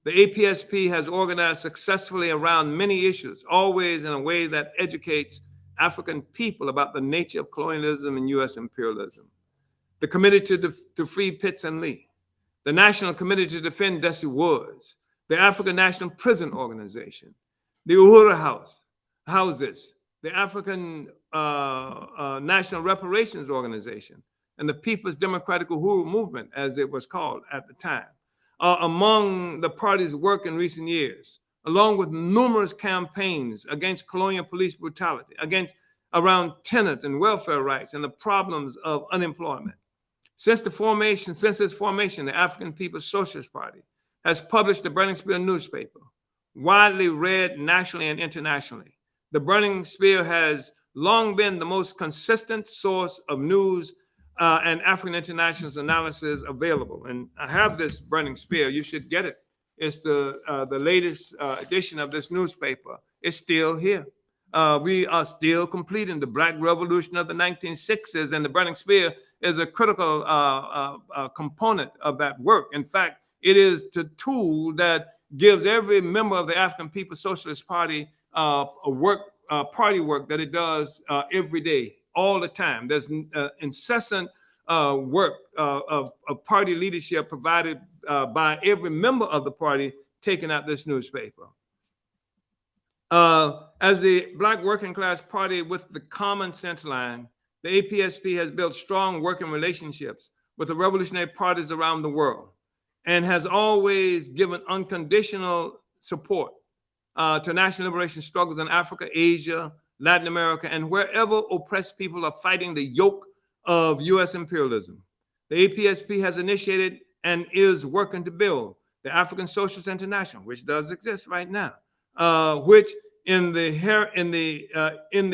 the APSP has organized successfully around many issues, always in a way that educates African people about the nature of colonialism and U.S. imperialism. The Committee to Free Pitts and Lee, the National Committee to Defend Desi Woods, the African National Prison Organization, the Uhuru Houses, the African National Reparations Organization, and the People's Democratic Uhuru Movement, as it was called at the time, among the party's work in recent years, along with numerous campaigns against colonial police brutality, around tenants and welfare rights and the problems of unemployment. Since its formation, the African People's Socialist Party has published the Burning Spear newspaper, widely read nationally and internationally. The Burning Spear has long been the most consistent source of news and African International's analysis available. And I have this Burning Spear. You should get it. It's the latest edition of this newspaper. It's still here. We are still completing the Black Revolution of the 1960s, and the Burning Spear is a critical component of that work. In fact, it is the tool that gives every member of the African People's Socialist Party party work that it does every day, all the time. There's incessant work of party leadership provided by every member of the party taking out this newspaper. As the Black working class party with the common sense line, the APSP has built strong working relationships with the revolutionary parties around the world and has always given unconditional support to national liberation struggles in Africa, Asia, Latin America, and wherever oppressed people are fighting the yoke of U.S. imperialism. The APSP has initiated and is working to build the African Socialist International, which does exist right now, which in the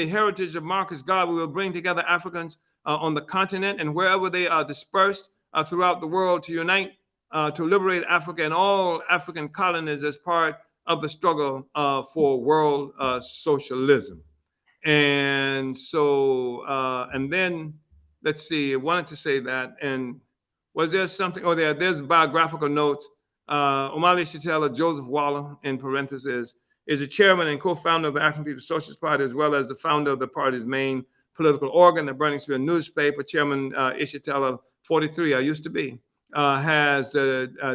heritage of Marcus Garvey will bring together Africans on the continent and wherever they are dispersed throughout the world to unite to liberate Africa and all African colonies as part of the struggle for world socialism. And so, and then, let's see, I wanted to say that, and was there something, oh, there's biographical notes. Omali Yeshitela, Joseph Waller, in parentheses, is the chairman and co-founder of the African People's Socialist Party, as well as the founder of the party's main political organ, the Burning Spear newspaper. Chairman Yeshitela, 43, I used to be, has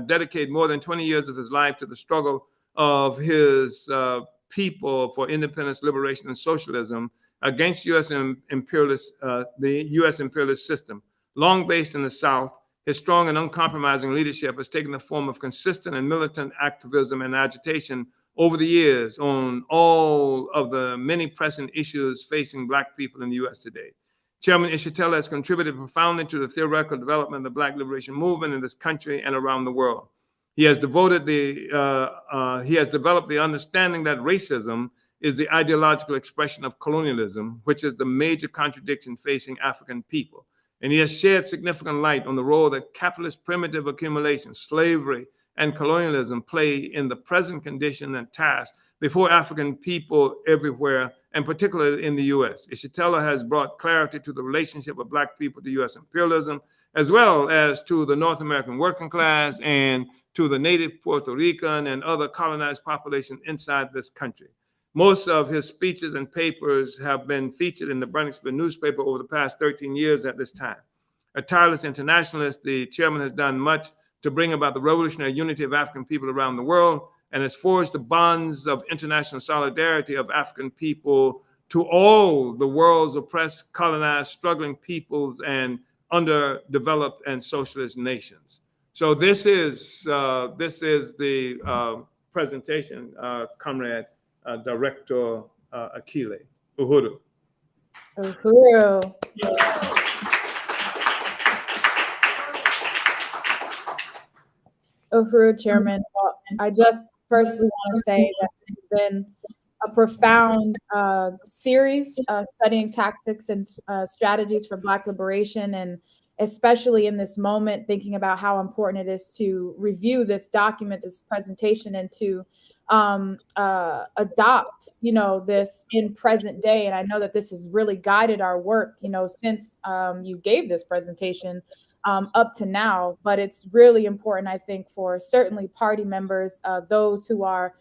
dedicated more than 20 years of his life to the struggle of his people for independence, liberation, and socialism against the U.S. imperialist system. Long based in the South, his strong and uncompromising leadership has taken the form of consistent and militant activism and agitation over the years on all of the many pressing issues facing Black people in the U.S. today. Chairman Yeshitela has contributed profoundly to the theoretical development of the Black liberation movement in this country and around the world. He has developed the understanding that racism is the ideological expression of colonialism, which is the major contradiction facing African people. And he has shed significant light on the role that capitalist primitive accumulation, slavery, and colonialism play in the present condition and task before African people everywhere, and particularly in the U.S. Yeshitela has brought clarity to the relationship of Black people to U.S. imperialism, as well as to the North American working class and to the native Puerto Rican and other colonized populations inside this country. Most of his speeches and papers have been featured in the Brenningsburg newspaper over the past 13 years at this time. A tireless internationalist, the chairman has done much to bring about the revolutionary unity of African people around the world and has forged the bonds of international solidarity of African people to all the world's oppressed, colonized, struggling peoples and underdeveloped and socialist nations. So this is the presentation, Comrade Director Akile. Uhuru. Uhuru. Uhuru, Chairman. Well, I just firstly want to say that it's been a profound series studying tactics and strategies for Black liberation, and especially in this moment, thinking about how important it is to review this document, this presentation, and to adopt, this in present day. And I know that this has really guided our work, since you gave this presentation up to now. But it's really important, I think, for certainly party members, those who are,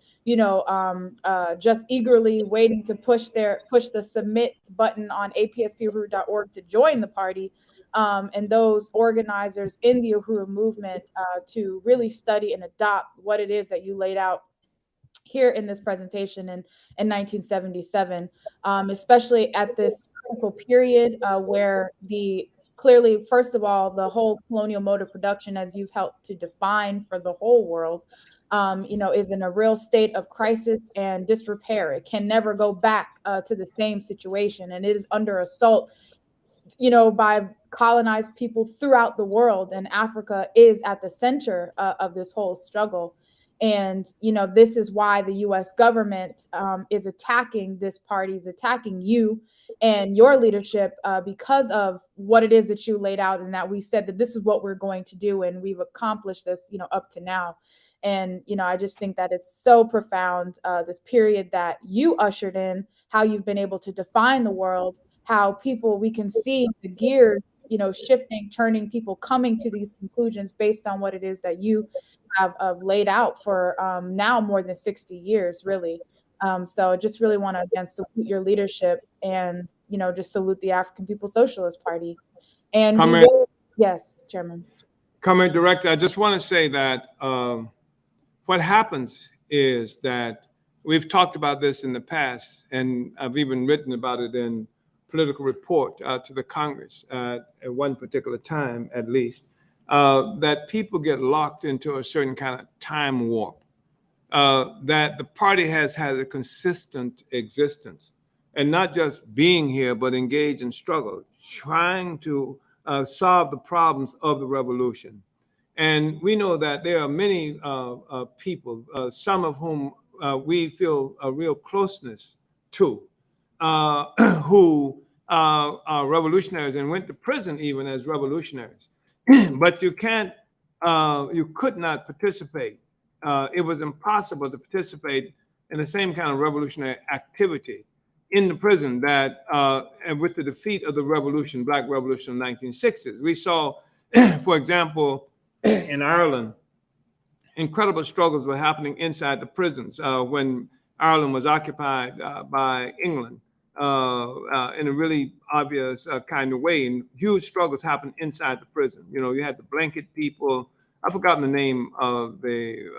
just eagerly waiting to push the submit button on apspru.org to join the party, and those organizers in the Uhuru movement to really study and adopt what it is that you laid out here in this presentation in 1977, especially at this critical period where clearly, first of all, the whole colonial mode of production, as you've helped to define for the whole world, is in a real state of crisis and disrepair. It can never go back to the same situation, and it is under assault, by colonized people throughout the world, and Africa is at the center of this whole struggle. And, this is why the U.S. government is attacking this party, is attacking you and your leadership because of what it is that you laid out, and that we said that this is what we're going to do. And we've accomplished this, up to now. And, I just think that it's so profound, this period that you ushered in, how you've been able to define the world, how we can see the gears, shifting, turning, people coming to these conclusions based on what it is that you have laid out for now more than 60 years, really. So I just really want to, again, salute your leadership and, just salute the African People's Socialist Party. And yes, Chairman. Comrade Director, I just want to say that what happens is that we've talked about this in the past, and I've even written about it in political report to the Congress at one particular time, at least, that people get locked into a certain kind of time warp, that the party has had a consistent existence, and not just being here, but engage in struggle, trying to solve the problems of the revolution. And we know that there are many people, some of whom we feel a real closeness to, who are revolutionaries and went to prison even as revolutionaries. But you could not participate. It was impossible to participate in the same kind of revolutionary activity in the prison that with the defeat of the revolution, Black Revolution of the 1960s. We saw, for example, in Ireland, incredible struggles were happening inside the prisons when Ireland was occupied by England in a really obvious kind of way. And huge struggles happened inside the prison. You had the blanket people. I've forgotten the name of the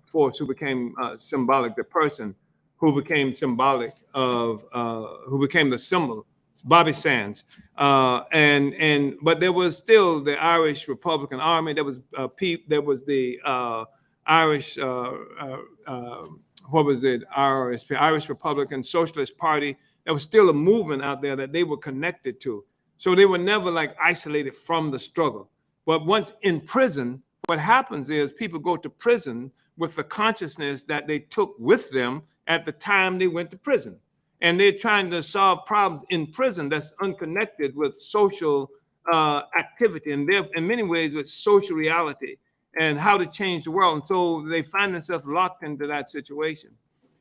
force who became symbolic, the person who became symbolic of, who became the symbol, Bobby Sands. But there was still the Irish Republican Army. There was the Irish, what was it? RSP, Irish Republican Socialist Party. There was still a movement out there that they were connected to. So they were never like isolated from the struggle. But once in prison, what happens is people go to prison with the consciousness that they took with them at the time they went to prison. And they're trying to solve problems in prison that's unconnected with social activity, and therefore, in many ways, with social reality and how to change the world. And so they find themselves locked into that situation.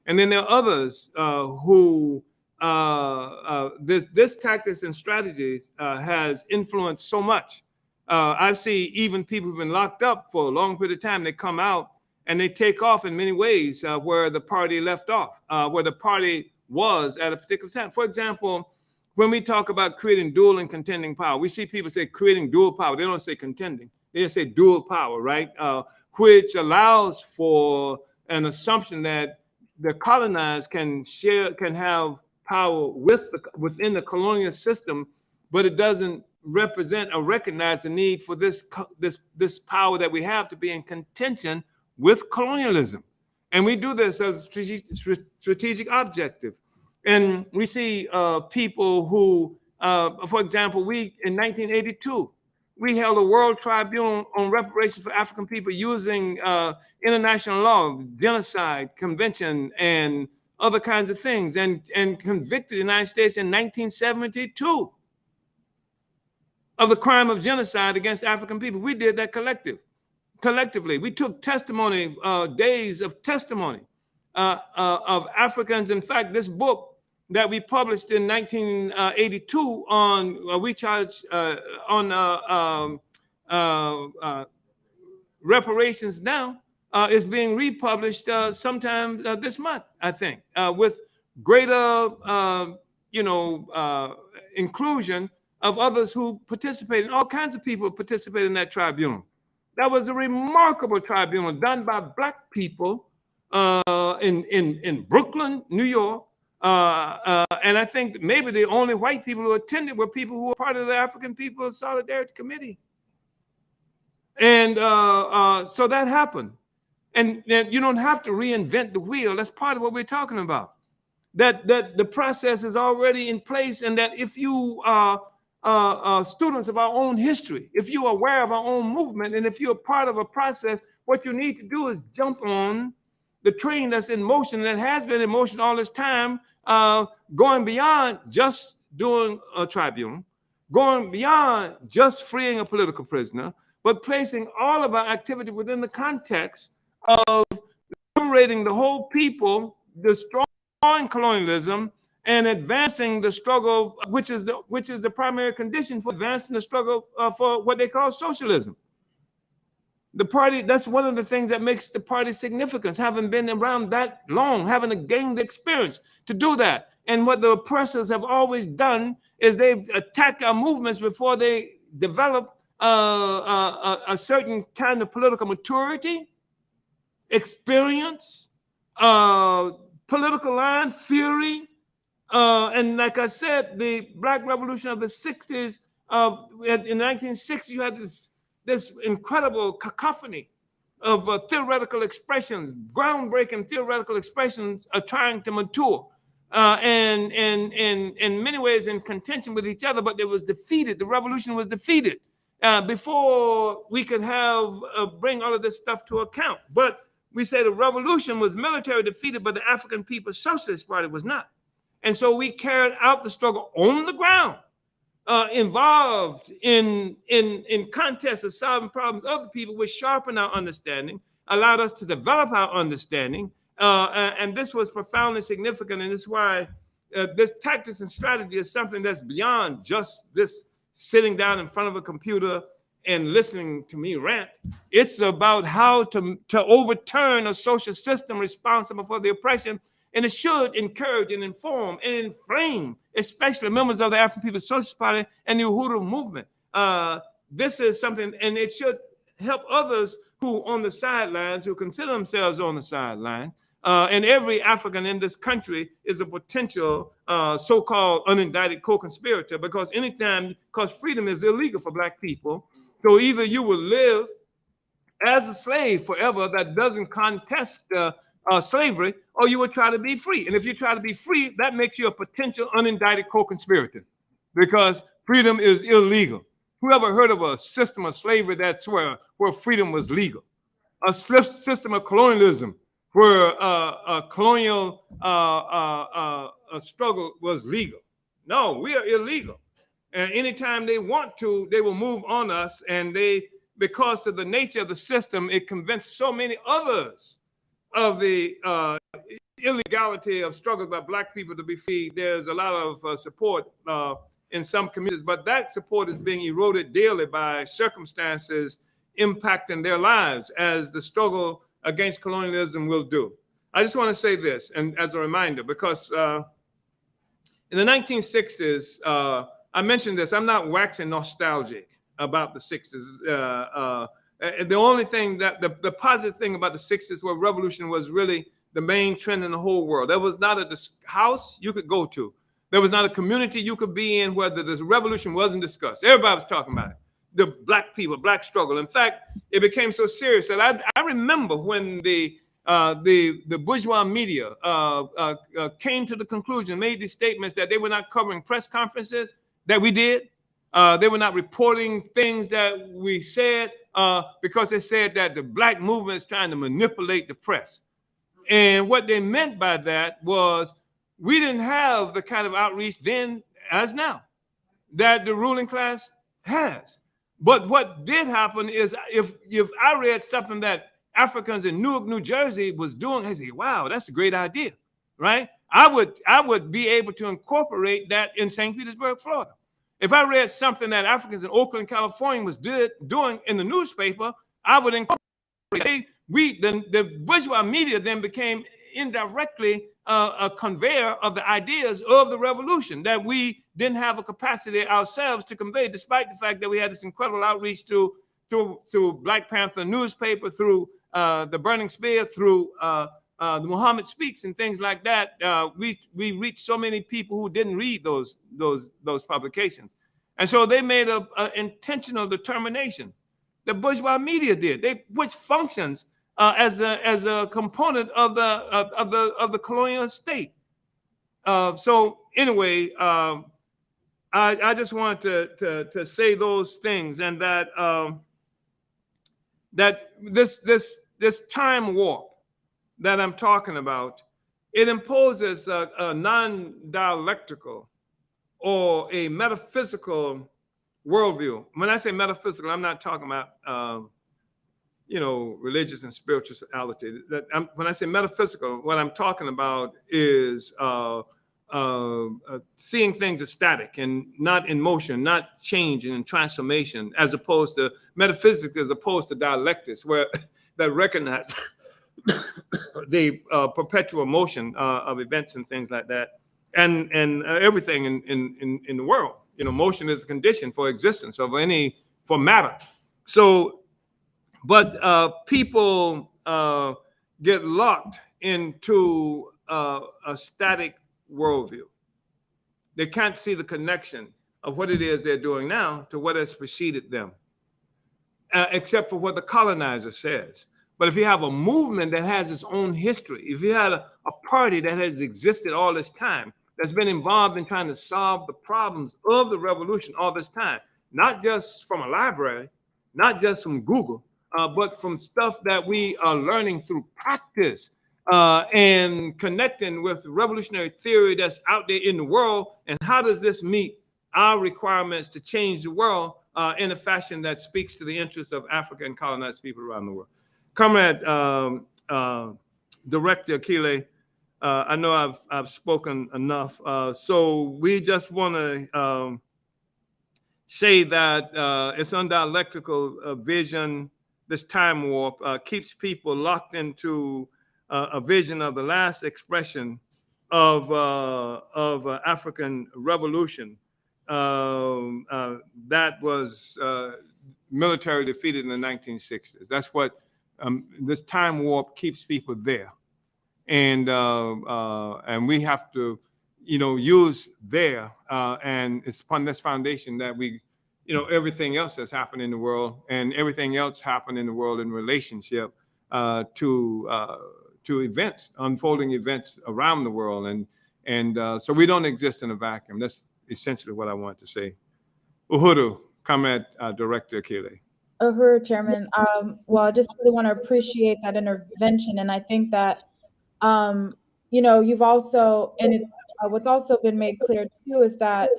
And then there are others who this tactics and strategies has influenced so much. I see even people who've been locked up for a long period of time, they come out and they take off in many ways where the party left off, where the party was at a particular time. For example, when we talk about creating dual and contending power, we see people say creating dual power. They don't say contending. They just say dual power, right? Which allows for an assumption that the colonized can have power within the colonial system, but it doesn't represent or recognize the need for this power that we have to be in contention with colonialism. And we do this as a strategic objective. And we see people who, for example, in 1982, we held a World Tribunal on reparations for African people using international law, genocide convention, and other kinds of things, and convicted the United States in 1972 of the crime of genocide against African people. We did that collectively. We took testimony, days of testimony of Africans. In fact, this book that we published in 1982 on we charge on reparations now is being republished sometime this month, I think, with greater inclusion of others who participated. All kinds of people participated in that tribunal. That was a remarkable tribunal done by Black people in Brooklyn, New York. And I think maybe the only white people who attended were people who were part of the African People's Solidarity Committee. And so that happened. And you don't have to reinvent the wheel. That's part of what we're talking about. That the process is already in place, and that if you are students of our own history, if you're aware of our own movement, and if you're part of a process, what you need to do is jump on the train that's in motion, that has been in motion all this time, going beyond just doing a tribunal, going beyond just freeing a political prisoner, but placing all of our activity within the context of liberating the whole people, destroying colonialism, and advancing the struggle, which is the primary condition for advancing the struggle for what they call socialism. The party, that's one of the things that makes the party significant, having been around that long, having gained the experience to do that. And what the oppressors have always done is they've attacked our movements before they develop a certain kind of political maturity, experience, political line, theory. And like I said, the Black Revolution of the 60s, in the 1960s, you had this incredible cacophony of theoretical expressions, groundbreaking theoretical expressions are trying to mature, and in many ways in contention with each other, but it was defeated. The revolution was defeated before we could bring all of this stuff to account. But we say the revolution was military defeated, but the African People's Socialist Party was not. And so we carried out the struggle on the ground, involved in contests of solving problems of the people, which sharpened our understanding, allowed us to develop our understanding. And this was profoundly significant. And this is why this tactics and strategy is something that's beyond just this sitting down in front of a computer and listening to me rant. It's about how to overturn a social system responsible for the oppression. And it should encourage and inform and inflame, especially members of the African People's Socialist Party and the Uhuru movement. This is something, and it should help others who on the sidelines, who consider themselves on the sidelines, and every African in this country is a potential so-called unindicted co-conspirator, because freedom is illegal for Black people. So either you will live as a slave forever that doesn't contest slavery, or you will try to be free. And if you try to be free, that makes you a potential unindicted co-conspirator, because freedom is illegal. Whoever heard of a system of slavery that's where freedom was legal? A system of colonialism where a colonial struggle was legal? No, we are illegal. And anytime they want to, they will move on us. And because of the nature of the system, it convinced so many others of the illegality of struggles by Black people to be free. There's a lot of support in some communities, but that support is being eroded daily by circumstances impacting their lives, as the struggle against colonialism will do. I just want to say this, and as a reminder, because in the 1960s, I mentioned this, I'm not waxing nostalgic about the 60s. The only thing that, the positive thing about the 60s, where revolution was really the main trend in the whole world. There was not a house you could go to. There was not a community you could be in where the revolution wasn't discussed. Everybody was talking about it. The Black people, Black struggle. In fact, it became so serious that I remember when the bourgeois media came to the conclusion, made these statements that they were not covering press conferences that we did. They were not reporting things that we said because they said that the Black movement is trying to manipulate the press. And what they meant by that was we didn't have the kind of outreach then as now that the ruling class has. But what did happen is if I read something that Africans in Newark, New Jersey was doing, I say, wow, that's a great idea, right? I would be able to incorporate that in St. Petersburg, Florida. If I read something that Africans in Oakland, California was doing in the newspaper, I would incorporate it. The bourgeois media then became indirectly a conveyor of the ideas of the revolution that we didn't have a capacity ourselves to convey, despite the fact that we had this incredible outreach through Black Panther newspaper, through the Burning Spear, through the Muhammad Speaks and things like that. We reached so many people who didn't read those publications. And so they made an intentional determination. The bourgeois media did, which functions as a component of the colonial state. So anyway, I just wanted to say those things, and that that this time warp that I'm talking about, it imposes a non-dialectical or a metaphysical worldview. When I say metaphysical, I'm not talking about religious and spirituality. When I say metaphysical, what I'm talking about is seeing things as static and not in motion, not change and transformation, as opposed to metaphysics, as opposed to dialectics, where that recognize the perpetual motion of events and things like that, and everything in the world. Motion is a condition for existence for matter. So, but people get locked into a static worldview. They can't see the connection of what it is they're doing now to what has preceded them, except for what the colonizer says. But if you have a movement that has its own history, if you had a party that has existed all this time, that's been involved in trying to solve the problems of the revolution all this time, not just from a library, not just from Google, but from stuff that we are learning through practice, and connecting with revolutionary theory that's out there in the world, and how does this meet our requirements to change the world in a fashion that speaks to the interests of Africa and colonized people around the world. Comrade Director Akile, I know I've spoken enough, so we just want to say that it's undialectical vision. This time warp keeps people locked into a vision of the last expression of African revolution that was militarily defeated in the 1960s. That's what This time warp keeps people there, and we have to, use there, and it's upon this foundation that we, everything else that's happened in the world and everything else happened in the world in relationship to events, unfolding events around the world, and so we don't exist in a vacuum. That's essentially what I want to say. Uhuru, Comrade Director Akile. Uhuru, Chairman. Well, I just really want to appreciate that intervention, and I think that you've also, and what's also been made clear too is that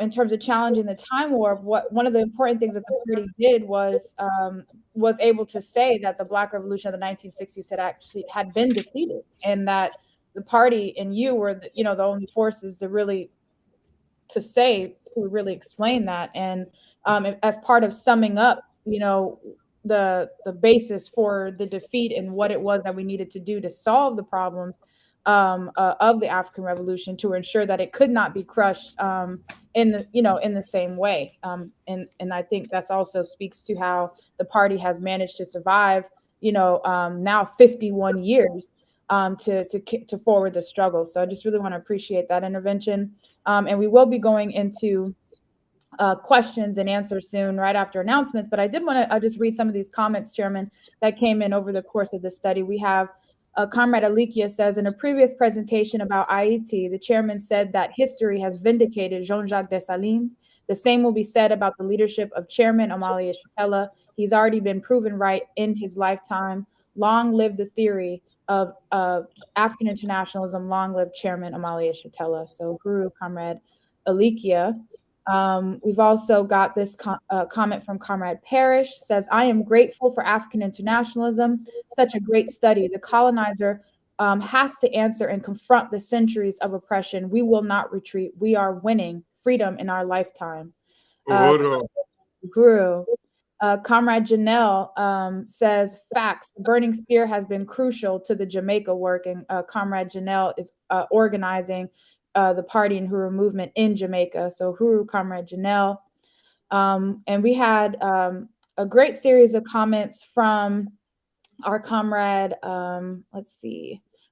in terms of challenging the time warp, one of the important things that the party did was able to say that the Black Revolution of the 1960s had been defeated, and that the party and you were the only forces to really explain that, and as part of summing up the basis for the defeat and what it was that we needed to do to solve the problems of the African Revolution, to ensure that it could not be crushed in the same way. And I think that's also speaks to how the party has managed to survive, now 51 years to forward the struggle. So I just really want to appreciate that intervention. And we will be going into questions and answers soon, right after announcements. But I did want to just read some of these comments, Chairman, that came in over the course of the study. We have Comrade Alikia says, in a previous presentation about IET, the chairman said that history has vindicated Jean-Jacques Dessalines. The same will be said about the leadership of Chairman Omali Yeshitela. He's already been proven right in his lifetime. Long live the theory of African internationalism. Long live Chairman Omali Yeshitela. So, Guru, Comrade Alikia. We've also got this comment from Comrade Parrish, says, I am grateful for African internationalism, such a great study. The colonizer has to answer and confront the centuries of oppression. We will not retreat. We are winning freedom in our lifetime. Guru. Comrade Janelle says, facts, the Burning Spear has been crucial to the Jamaica work, and Comrade Janelle is organizing the Party and Huru movement in Jamaica. So Huru, Comrade Janelle. And we had a great series of comments from our comrade,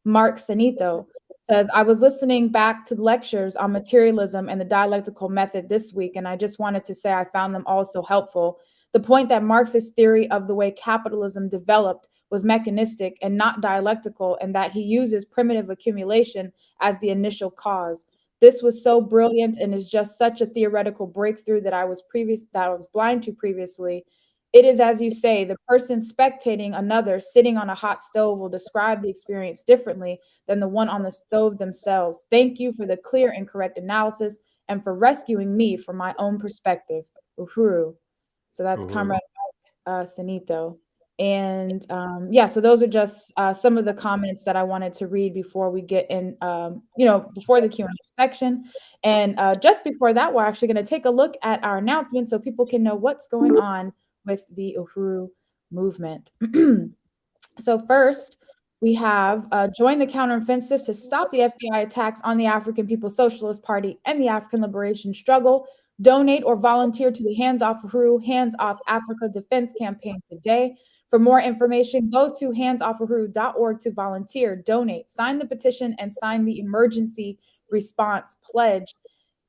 Mark Sanito. Says, I was listening back to the lectures on materialism and the dialectical method this week, and I just wanted to say I found them all so helpful. The point that Marx's theory of the way capitalism developed was mechanistic and not dialectical, and that he uses primitive accumulation as the initial cause. This was so brilliant and is just such a theoretical breakthrough that I was blind to previously. It is, as you say, the person spectating another sitting on a hot stove will describe the experience differently than the one on the stove themselves. Thank you for the clear and correct analysis and for rescuing me from my own perspective. Uhuru. So that's Comrade Sanito. And so those are just some of the comments that I wanted to read before we get in, before the Q&A section. And just before that, we're actually going to take a look at our announcement so people can know what's going on with the Uhuru movement. So first, we have joined the counteroffensive to stop the FBI attacks on the African People's Socialist Party and the African liberation struggle. Donate or volunteer to the Hands Off Uhuru, Hands Off Africa Defense Campaign today. For more information, go to handsoffuhuru.org to volunteer, donate, sign the petition, and sign the emergency response pledge.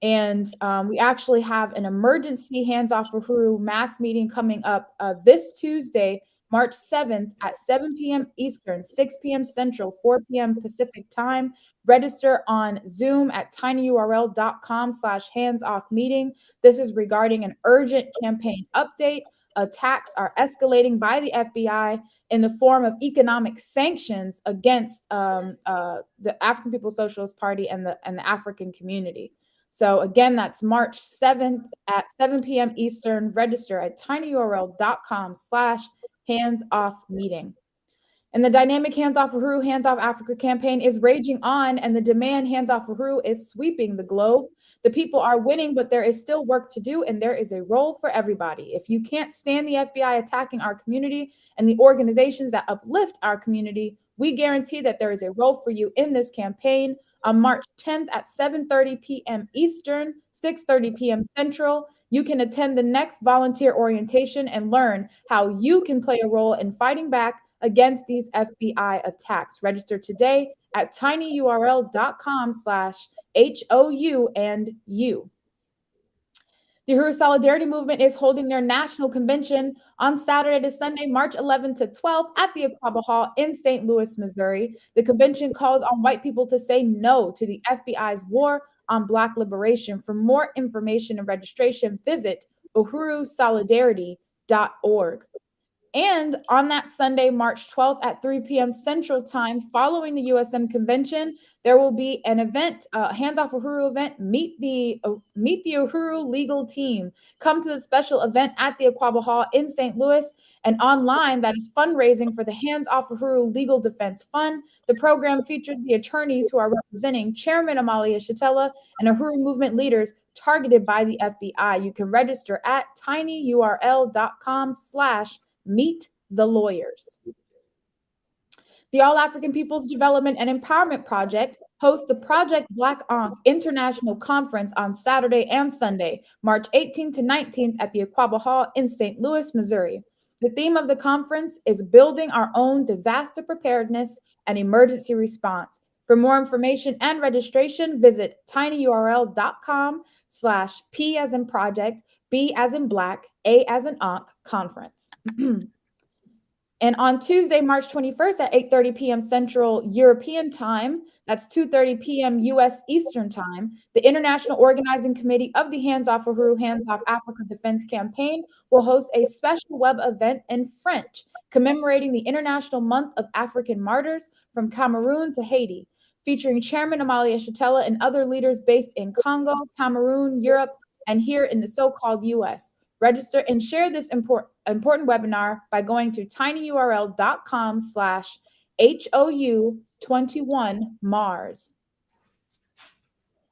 And we actually have an emergency Hands Off Uhuru mass meeting coming up this Tuesday, March 7th at 7 p.m. Eastern, 6 p.m. Central, 4 p.m. Pacific time. Register on Zoom at tinyurl.com/handsoffmeeting. This is regarding an urgent campaign update. Attacks are escalating by the FBI in the form of economic sanctions against the African People's Socialist Party and the African community. So again, that's March 7th at 7 p.m. Eastern. Register at tinyurl.com/handsoffmeeting. And the dynamic Hands Off Uhuru, Hands Off Africa campaign is raging on, and the demand Hands Off Uhuru is sweeping the globe. The people are winning, but there is still work to do, and there is a role for everybody. If you can't stand the FBI attacking our community and the organizations that uplift our community, we guarantee that there is a role for you in this campaign. on March 10th at 7:30 p.m. Eastern, 6:30 p.m. Central. You can attend the next volunteer orientation and learn how you can play a role in fighting back against these FBI attacks. Register today at tinyurl.com/HOU and you. The Uhuru Solidarity Movement is holding their national convention on Saturday to Sunday, March 11th to 12th at the Aquaba Hall in St. Louis, Missouri. The convention calls on white people to say no to the FBI's war on Black liberation. For more information and registration, visit uhurusolidarity.org. And on that Sunday, March 12th at 3 p.m. Central Time, following the USM convention, there will be an event, Hands Off Uhuru event, Meet the Uhuru legal team. Come to the special event at the Aquaba Hall in St. Louis and online that is fundraising for the Hands Off Uhuru Legal Defense Fund. The program features the attorneys who are representing Chairman Omali Yeshitela and Uhuru movement leaders targeted by the FBI. You can register at tinyurl.com/meet the lawyers. The All African Peoples Development and Empowerment Project hosts the Project Black Ankh International Conference on Saturday and Sunday, March 18th to 19th at the Aquaba Hall in St. Louis, Missouri. The theme of the conference is building our own disaster preparedness and emergency response. For more information and registration, visit tinyurl.com/P as in project, B as in black, A as in Ankh conference. And on Tuesday, March 21st at 8:30 p.m. Central European Time, that's 2:30 p.m. U.S. Eastern Time, the International Organizing Committee of the Hands Off Uhuru, Hands Off Africa Defense Campaign will host a special web event in French commemorating the International Month of African Martyrs from Cameroon to Haiti, featuring Chairman Omali Yeshitela and other leaders based in Congo, Cameroon, Europe, and here in the so-called U.S. Register and share this important webinar by going to tinyurl.com/HOU21Mars.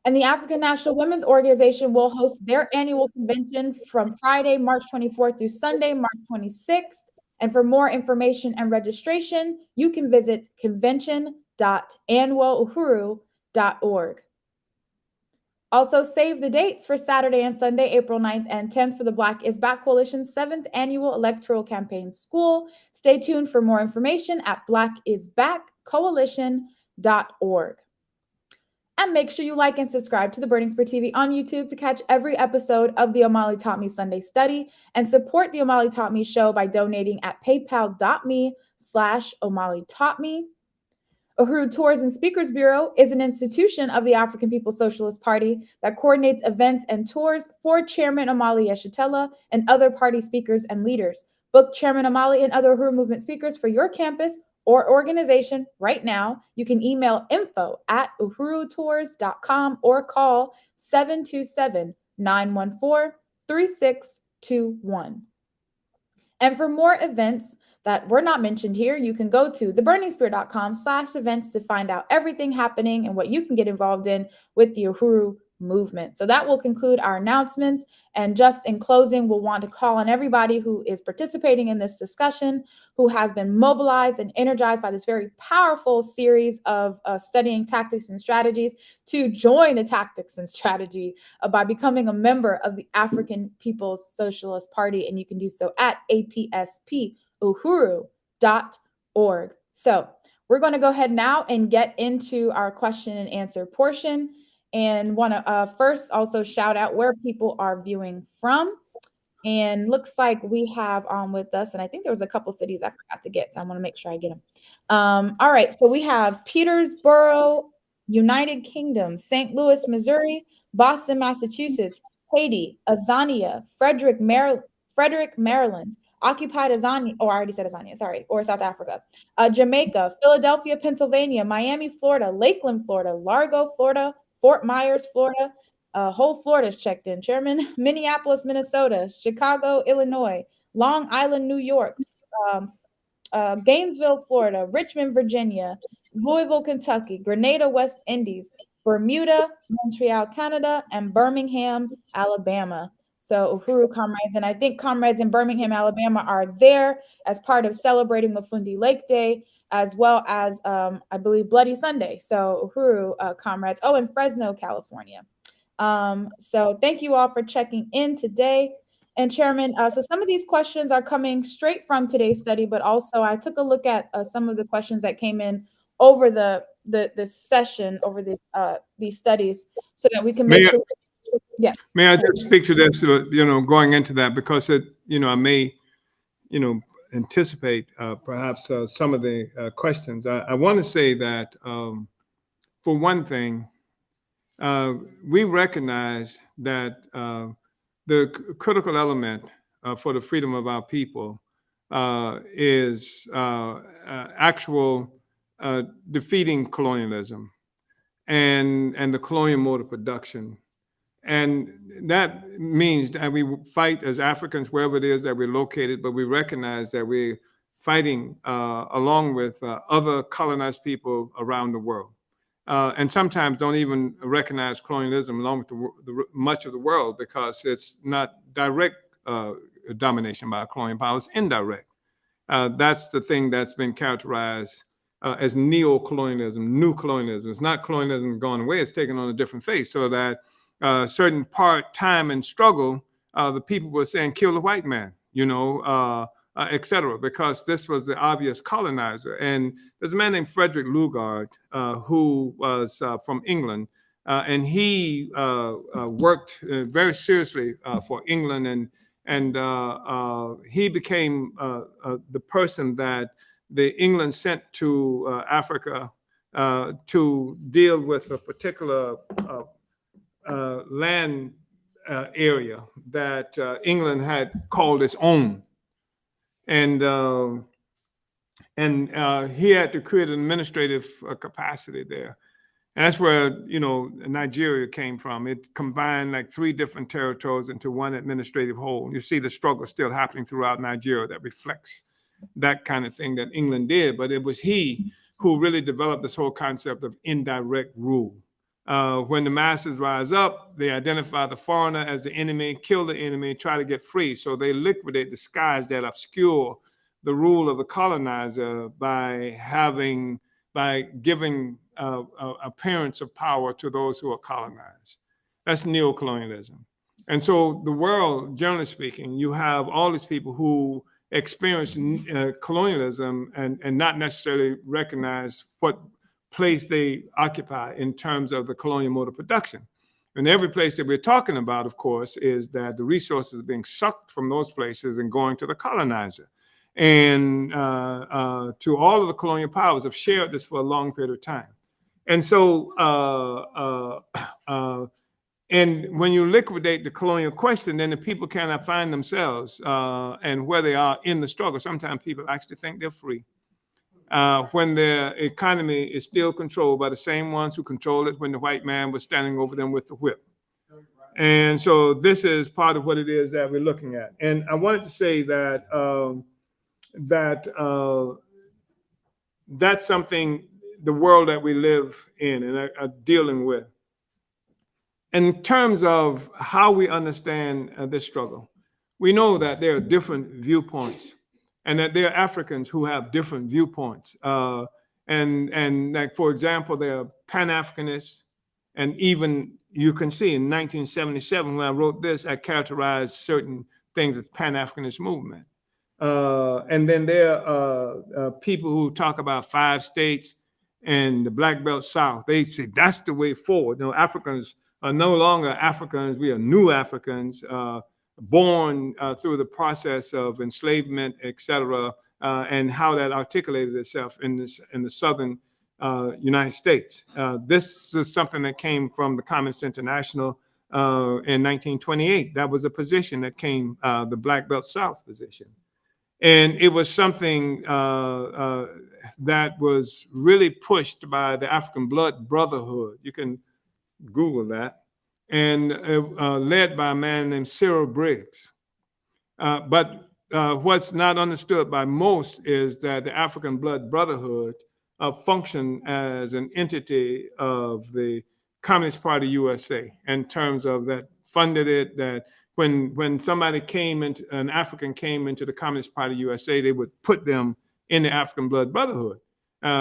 And the African National Women's Organization will host their annual convention from Friday, March 24th through Sunday, March 26th. And for more information and registration, you can visit convention.annualuhuru.org. Also, save the dates for Saturday and Sunday, April 9th and 10th for the Black is Back Coalition's 7th Annual Electoral Campaign School. Stay tuned for more information at blackisbackcoalition.org. And make sure you like and subscribe to the Burning Spear TV on YouTube to catch every episode of the Omali Taught Me Sunday Study, and support the Omali Taught Me show by donating at paypal.me/Omali Taught Me. Uhuru Tours and Speakers Bureau is an institution of the African People's Socialist Party that coordinates events and tours for Chairman Omali Yeshitela and other party speakers and leaders. Book Chairman Omali and other Uhuru Movement speakers for your campus or organization right now. You can email info@uhurutours.com or call 727-914-3621. And for more events that were not mentioned here, you can go to theburningspear.com/events to find out everything happening and what you can get involved in with the Uhuru movement. So that will conclude our announcements. And just in closing, we'll want to call on everybody who is participating in this discussion, who has been mobilized and energized by this very powerful series of studying tactics and strategies, to join the tactics and strategy by becoming a member of the African People's Socialist Party. And you can do so at APSPUhuru.org. So we're going to go ahead now and get into our question and answer portion. And want to first also shout out where people are viewing from. And looks like we have on with us, and I think there was a couple cities I forgot to get, so I want to make sure I get them. All right, so we have Petersboro, United Kingdom, St. Louis, Missouri, Boston, Massachusetts, Haiti, Azania, Frederick, Maryland, Occupied Azania, I already said Azania, sorry, or South Africa, Jamaica, Philadelphia, Pennsylvania, Miami, Florida, Lakeland, Florida, Largo, Florida, Fort Myers, Florida, whole Florida's checked in, Chairman, Minneapolis, Minnesota, Chicago, Illinois, Long Island, New York, Gainesville, Florida, Richmond, Virginia, Louisville, Kentucky, Grenada, West Indies, Bermuda, Montreal, Canada, and Birmingham, Alabama. So Uhuru comrades, and I think comrades in Birmingham, Alabama are there as part of celebrating Mafundi Lake Day, as well as I believe Bloody Sunday. So Uhuru comrades, oh, in Fresno, California. So thank you all for checking in today. And Chairman, so some of these questions are coming straight from today's study, but also I took a look at some of the questions that came in over the session, over these studies, so that we can make sure. Yeah. May I just speak to this, going into that, because I may, anticipate perhaps some of the questions. I want to say that, for one thing, we recognize that the critical element for the freedom of our people is actual defeating colonialism and the colonial mode of production. And that means that we fight as Africans wherever it is that we're located, but we recognize that we're fighting along with other colonized people around the world. And sometimes don't even recognize colonialism along with much of the world, because it's not direct domination by a colonial power, it's indirect. That's the thing that's been characterized as neo-colonialism, new colonialism. It's not colonialism gone away, it's taken on a different face, so that certain time and struggle, the people were saying, kill the white man, et cetera, because this was the obvious colonizer. And there's a man named Frederick Lugard, who was from England, and he worked very seriously for England, and he became the person that the England sent to Africa to deal with a particular land area that England had called its own. And he had to create an administrative capacity there. And that's where, Nigeria came from. It combined like 3 different territories into one administrative whole. You see the struggle still happening throughout Nigeria that reflects that kind of thing that England did. But it was he who really developed this whole concept of indirect rule. When the masses rise up, they identify the foreigner as the enemy, kill the enemy, try to get free. So they liquidate the skies that obscure the rule of the colonizer by giving appearance of power to those who are colonized. That's neocolonialism. And so the world, generally speaking, you have all these people who experience colonialism and not necessarily recognize what place they occupy in terms of the colonial mode of production. And every place that we're talking about, of course, is that the resources are being sucked from those places and going to the colonizer. And to all of the colonial powers have shared this for a long period of time. And so, and when you liquidate the colonial question, then the people cannot find themselves and where they are in the struggle. Sometimes people actually think they're free. When their economy is still controlled by the same ones who controlled it when the white man was standing over them with the whip. And so this is part of what it is that we're looking at. And I wanted to say that that's something the world that we live in and are dealing with. In terms of how we understand this struggle, we know that there are different viewpoints, and that there are Africans who have different viewpoints. And like, for example, there are Pan-Africanists, and even you can see in 1977, when I wrote this, I characterized certain things as Pan-Africanist movement. And then there are people who talk about 5 states and the Black Belt South. They say that's the way forward. You know, Africans are no longer Africans. We are new Africans, born through the process of enslavement, et cetera, and how that articulated itself in the southern United States. This is something that came from the Communist International in 1928. That was a position that came, the Black Belt South position. And it was something that was really pushed by the African Blood Brotherhood. You can Google that. And led by a man named Cyril Briggs. But what's not understood by most is that the African Blood Brotherhood functioned as an entity of the Communist Party USA in terms of that funded it, that when somebody came into, an African came into the Communist Party USA, they would put them in the African Blood Brotherhood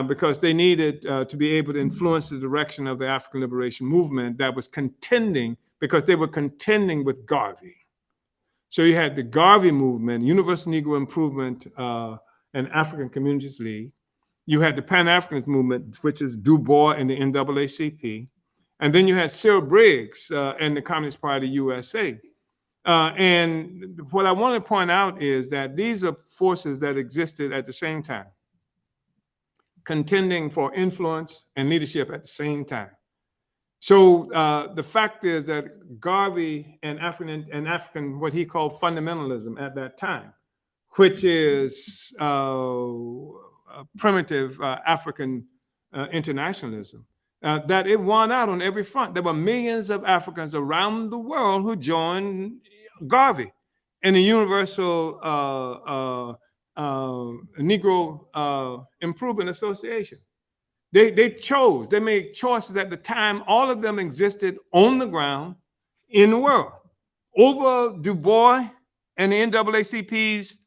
because they needed to be able to influence the direction of the African liberation movement that was contending, because they were contending with Garvey. So you had the Garvey movement, Universal Negro Improvement and African Communities League. You had the Pan-Africanist movement, which is Du Bois and the NAACP. And then you had Cyril Briggs and the Communist Party USA. And what I want to point out is that these are forces that existed at the same time, contending for influence and leadership at the same time. So the fact is that Garvey and African, what he called fundamentalism at that time, which is primitive African internationalism, that it won out on every front. There were millions of Africans around the world who joined Garvey and the Universal Negro Improvement Association. They made choices at the time. All of them existed on the ground in the world. Over Du Bois and the NAACP's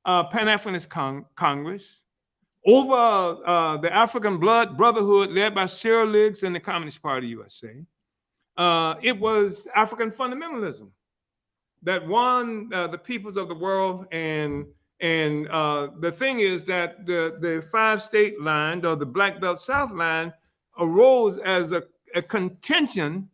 Pan-Africanist Congress, over the African Blood Brotherhood led by Cyril Briggs and the Communist Party USA, it was African fundamentalism that won the peoples of the world. And the thing is that the 5-state line, or the Black Belt South line, arose as a contention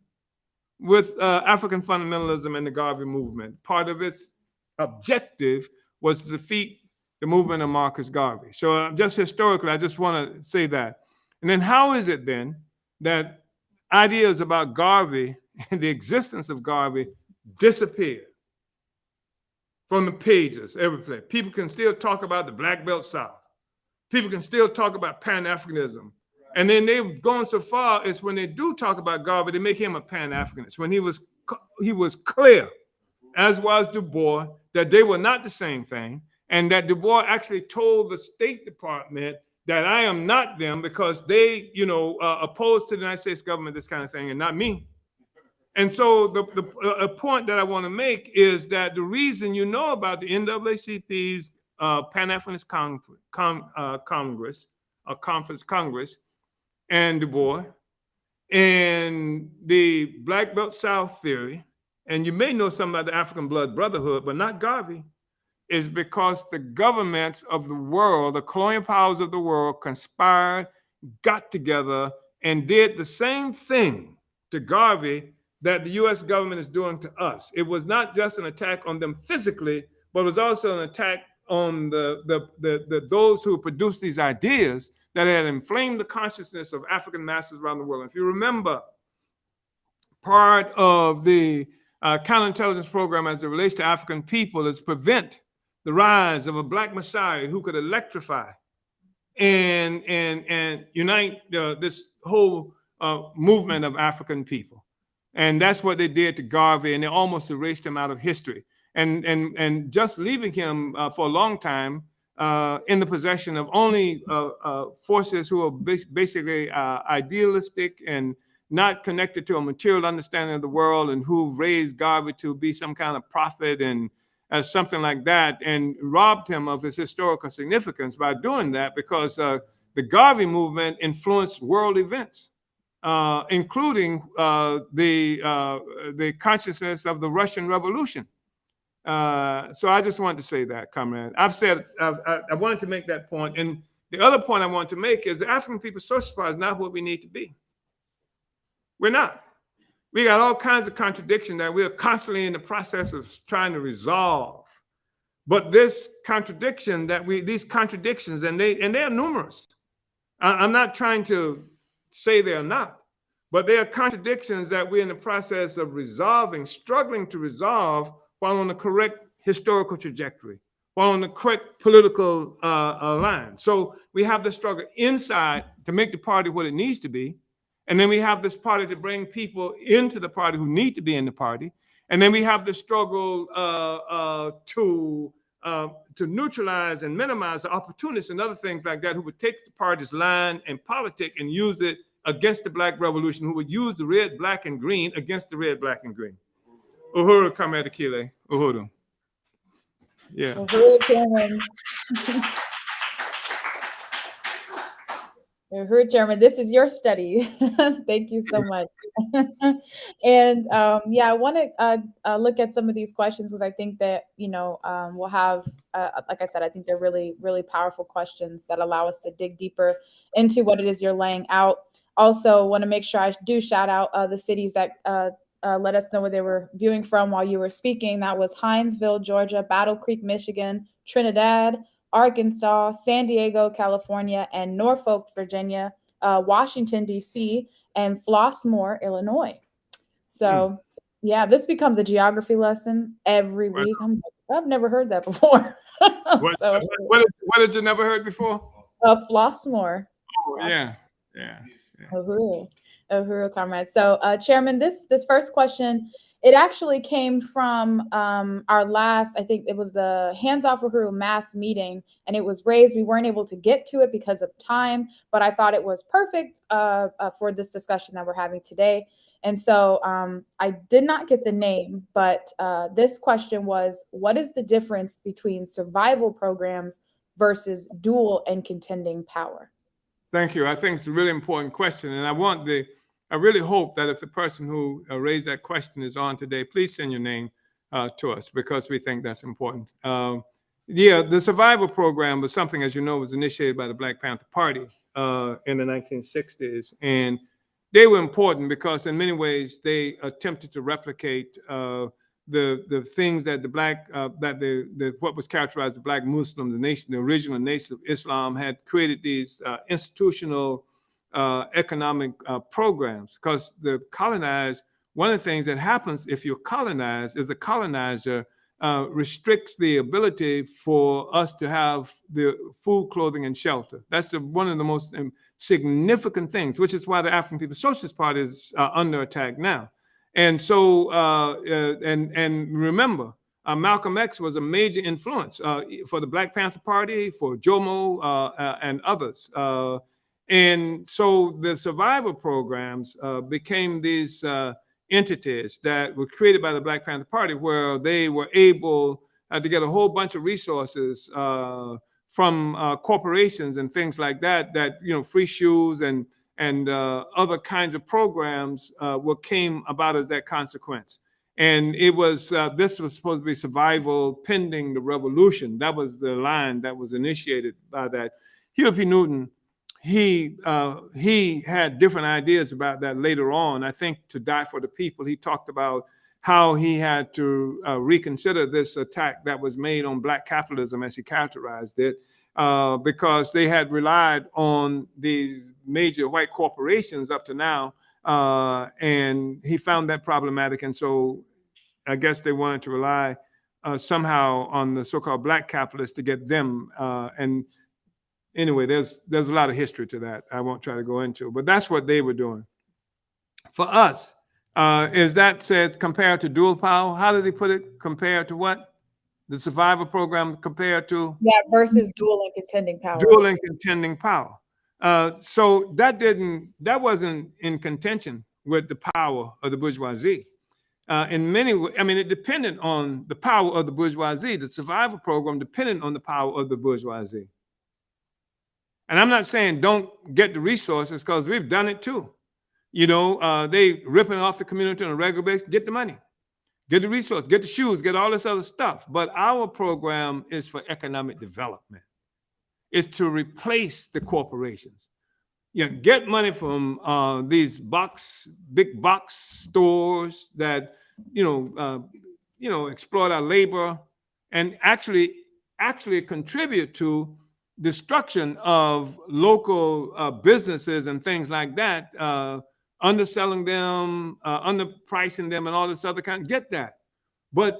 with African fundamentalism and the Garvey movement. Part of its objective was to defeat the movement of Marcus Garvey. So just historically, I just want to say that. And then how is it then that ideas about Garvey and the existence of Garvey disappeared from the pages, every place? People can still talk about the Black Belt South. People can still talk about Pan-Africanism. And then they've gone so far as when they do talk about Garvey, they make him a Pan-Africanist. When he was clear, as was Du Bois, that they were not the same thing, and that Du Bois actually told the State Department that I am not them because they, opposed to the United States government, this kind of thing, and not me. And so the point that I want to make is that the reason you know about the NAACP's Pan-Africanist Congress and Du Bois and the Black Belt South theory, and you may know something about the African Blood Brotherhood, but not Garvey, is because the governments of the world, the colonial powers of the world, conspired, got together, and did the same thing to Garvey that the U.S. government is doing to us. It was not just an attack on them physically, but it was also an attack on those who produced these ideas that had inflamed the consciousness of African masses around the world. If you remember, part of the counterintelligence program as it relates to African people is prevent the rise of a Black Messiah who could electrify and unite this whole movement of African people. And that's what they did to Garvey, and they almost erased him out of history. And just leaving him for a long time in the possession of only forces who are basically idealistic and not connected to a material understanding of the world, and who raised Garvey to be some kind of prophet and something like that, and robbed him of his historical significance by doing that, because the Garvey movement influenced world events, including the consciousness of the Russian Revolution. So I just wanted to say that, comrade. I've said I wanted to make that point, and the other point I want to make is the African People's Socialist Party is not what we need to be. We're not. We got all kinds of contradictions that we're constantly in the process of trying to resolve. But this contradiction these contradictions, and they are numerous. I'm not trying to say they're not, but they are contradictions that we're in the process of resolving, struggling to resolve, while on the correct historical trajectory, while on the correct political line. So we have the struggle inside to make the party what it needs to be. And then we have this party to bring people into the party who need to be in the party. And then we have the struggle to neutralize and minimize the opportunists and other things like that, who would take the party's line and politic and use it against the Black Revolution, who would use the red, black, and green against the red, black, and green. Uhuru Kametakile. Uhuru. Yeah. Uhuru, Chairman. Uhuru, Chairman, this is your study. Thank you so much. And yeah, I want to look at some of these questions because I think that, we'll have, like I said, I think they're really, really powerful questions that allow us to dig deeper into what it is you're laying out. Also, want to make sure I do shout out the cities that let us know where they were viewing from while you were speaking. That was Hinesville, Georgia, Battle Creek, Michigan, Trinidad, Arkansas, San Diego, California, and Norfolk, Virginia, Washington, D.C., and Flossmoor, Illinois. So, yeah, this becomes a geography lesson every week. I've never heard that before. What did you never heard before? Flossmoor. Oh, yeah. Uhuru, comrade. So, Chairman, this first question, it actually came from our last, I think it was the Hands Off Uhuru mass meeting, and it was raised. We weren't able to get to it because of time, but I thought it was perfect for this discussion that we're having today. And so I did not get the name, but this question was, what is the difference between survival programs versus dual and contending power? Thank you. I think it's a really important question. And I really hope that if the person who raised that question is on today, please send your name to us because we think that's important. Yeah, the survival program was something, as you know, was initiated by the Black Panther Party in the 1960s. And they were important because in many ways they attempted to replicate the things that what was characterized as the Black Muslim, the original nation of Islam, had created these institutional economic programs. Because the colonized, one of the things that happens if you're colonized is the colonizer restricts the ability for us to have the food, clothing, and shelter. That's one of the most significant things, which is why the African People's Socialist Party is under attack now. And so, and remember, Malcolm X was a major influence for the Black Panther Party, for Jomo and others. And so the survival programs became these entities that were created by the Black Panther Party, where they were able to get a whole bunch of resources from corporations and things like that, free shoes and other kinds of programs came about as that consequence. And it was this was supposed to be survival pending the revolution. That was the line that was initiated by that. Huey P. Newton, he had different ideas about that later on. I think To Die for the People, he talked about how he had to reconsider this attack that was made on Black capitalism, as he characterized it, because they had relied on these major white corporations up to now, and he found that problematic. And so I guess they wanted to rely somehow on the so-called Black capitalists to get them. And anyway, there's a lot of history to that I won't try to go into, but that's what they were doing. For us, is that said compared to dual power? How does he put it? Compared to what? The survival program compared to? Yeah, versus dual and contending power. Dual and contending power. So that wasn't in contention with the power of the bourgeoisie. In many ways, I mean, it depended on the power of the bourgeoisie. The survival program depended on the power of the bourgeoisie. And I'm not saying don't get the resources, because we've done it too. They ripping off the community on a regular basis. Get the money, get the resources, get the shoes, get all this other stuff. But our program is for economic development. It's to replace the corporations. Get money from these big box stores that exploit our labor and actually contribute to destruction of local businesses and things like that, underselling them, underpricing them, and all this other kind. Get that. But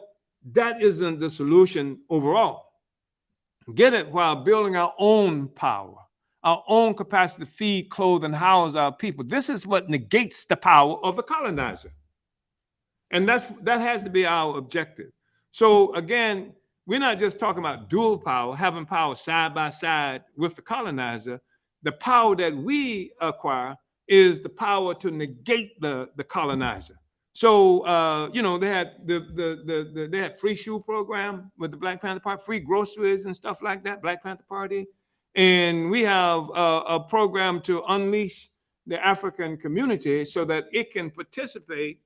that isn't the solution overall. Get it while building our own power, our own capacity to feed, clothe, and house our people. This is what negates the power of the colonizer. And that has to be our objective. So again, we're not just talking about dual power, having power side by side with the colonizer. The power that we acquire is the power to negate the colonizer. So they had they had free shoe program with the Black Panther Party, free groceries and stuff like that, Black Panther Party. And we have a program to unleash the African community so that it can participate